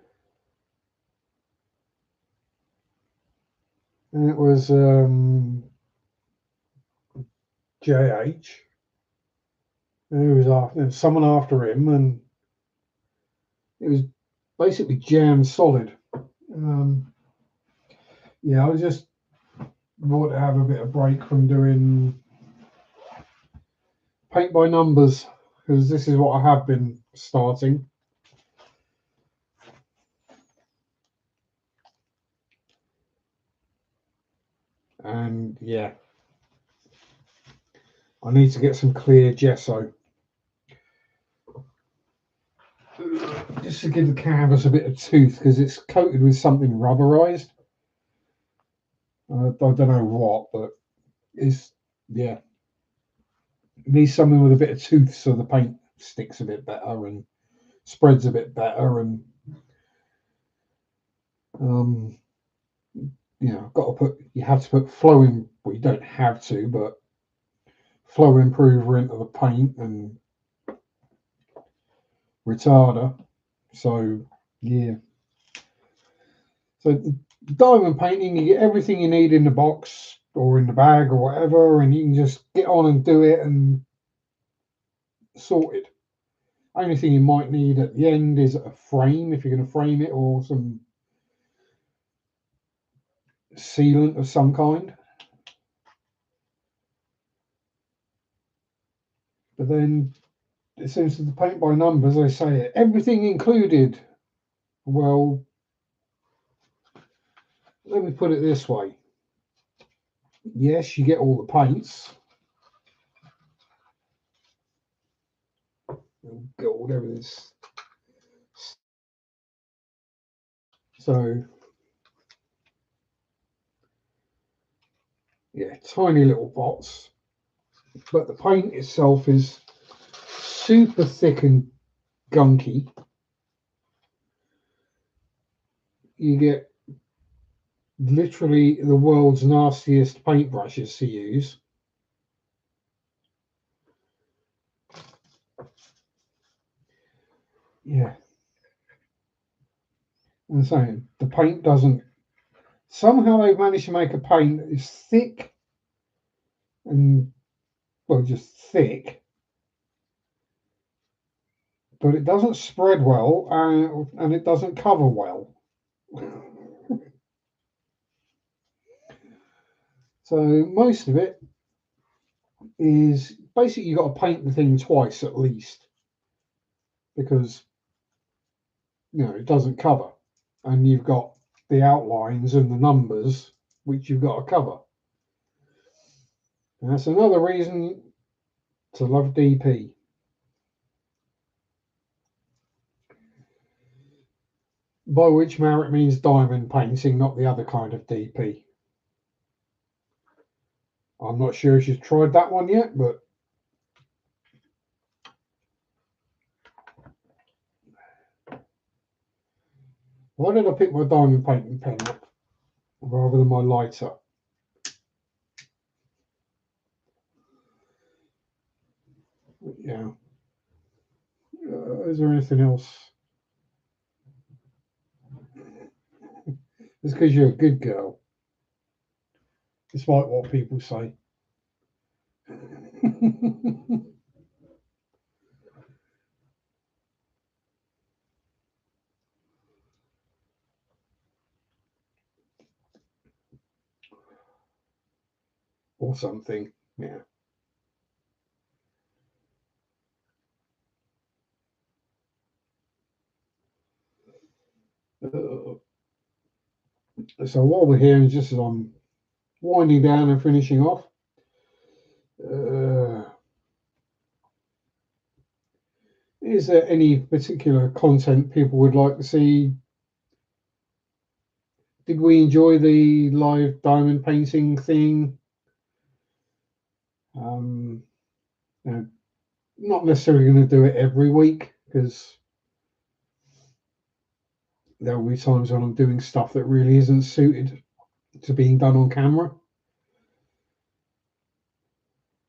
and it was JH, and it was after someone after him, and it was basically jam solid. Yeah, I was just want to have a bit of break from doing paint by numbers because this is what I have been starting. And yeah, I need to get some clear gesso just to give the canvas a bit of tooth because it's coated with something rubberized. I don't know what, but it's yeah. It needs something with a bit of tooth so the paint sticks a bit better and spreads a bit better, and um, you know, you have to put flow in. Well, you don't have to, but flow improver into the paint, and retarder. So yeah. So the diamond painting, you get everything you need in the box or in the bag or whatever, and you can just get on and do it and sort it. Only thing you might need at the end is a frame if you're going to frame it, or some sealant of some kind. But then it seems to the paint by numbers, they say everything included. Well, let me put it this way. Yes, you get all the paints, gold, everything's so yeah, tiny little pots, but the paint itself is super thick and gunky. You get literally the world's nastiest paintbrushes to use. Yeah, I'm saying the paint doesn't. Somehow they've managed to make a paint that is thick and well, just thick, but it doesn't spread well and it doesn't cover well. So most of it is basically you've got to paint the thing twice at least because it doesn't cover, and you've got the outlines and the numbers which you've got to cover. And that's another reason to love DP. By which merit means diamond painting, not the other kind of DP. I'm not sure if you've tried that one yet, but why did I pick my diamond painting pen up rather than my lighter? Yeah. Is there anything else? It's because you're a good girl, despite what people say. Or something. Yeah. So while we're here, and just as I'm winding down and finishing off, uh, is there any particular content people would like to see? Did we enjoy the live diamond painting thing? Um, you know, not necessarily going to do it every week because there will be times when I'm doing stuff that really isn't suited to being done on camera.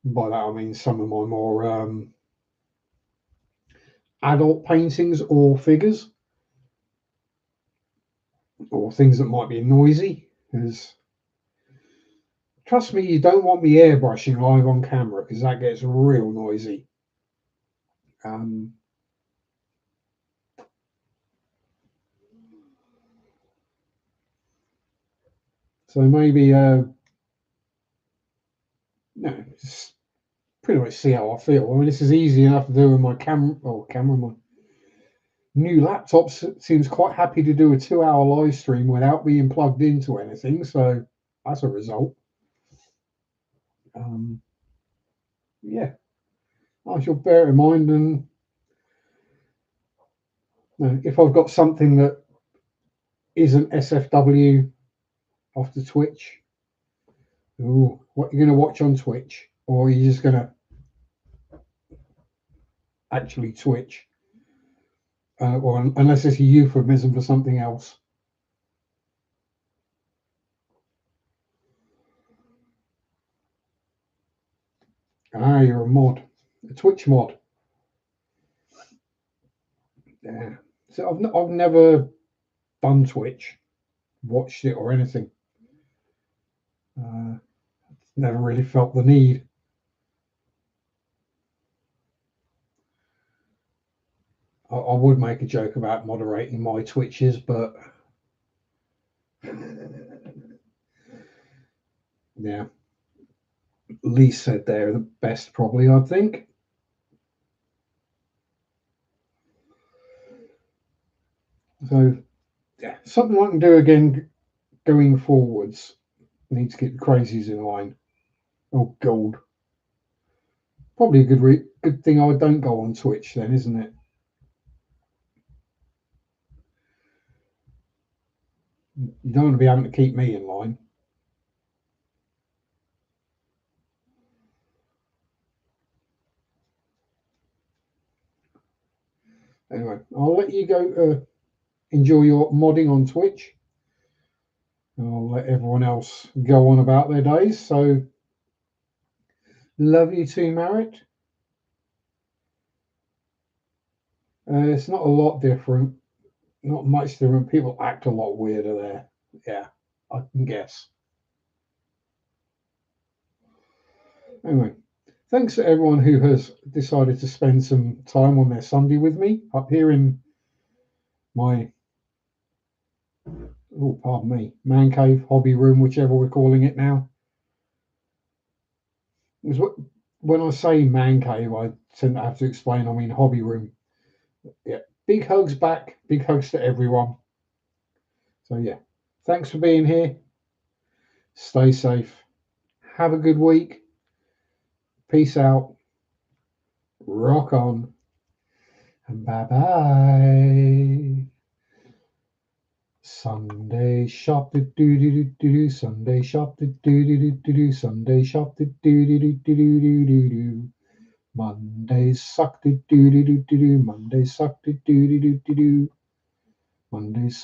By that I mean some of my more adult paintings or figures or things that might be noisy. Because trust me, you don't want me airbrushing live on camera because that gets real noisy. Um, so maybe just pretty much see how I feel. I mean, this is easy enough to do with my camera. My new laptop seems quite happy to do a 2-hour live stream without being plugged into anything. So that's a result. Um, yeah, I shall bear it in mind. And if I've got something that isn't SFW off the Twitch, ooh, what you're going to watch on Twitch, or are you just going to actually Twitch? Or unless it's a euphemism for something else. Ah, you're a mod, a Twitch mod. Yeah. So I've never done Twitch, watched it or anything. Uh, Never really felt the need. I would make a joke about moderating my Twitches, but yeah, Lee said they're the best, probably. I think so. Yeah, something I can do again going forwards. Need to keep the crazies in line. Oh, gold. Probably a good thing I don't go on Twitch then, isn't it? You don't want to be having to keep me in line. Anyway, I'll let you go enjoy your modding on Twitch. I'll let everyone else go on about their days. So, love you too, Marit. It's not a lot different, not much different. People act a lot weirder there. Yeah, I can guess. Anyway, thanks to everyone who has decided to spend some time on their Sunday with me up here in my, oh, pardon me, man cave, hobby room, whichever we're calling it now. Because when I say man cave, I tend to have to explain, I mean hobby room. Yeah, big hugs back, big hugs to everyone. So, yeah, thanks for being here. Stay safe. Have a good week. Peace out. Rock on. And bye bye. Sunday shop do do do do do. Sunday shop do do do do do. Sunday shop do do do do do do do do. Mondays suck do do do do do. Mondays suck do do do do do. Mondays suck.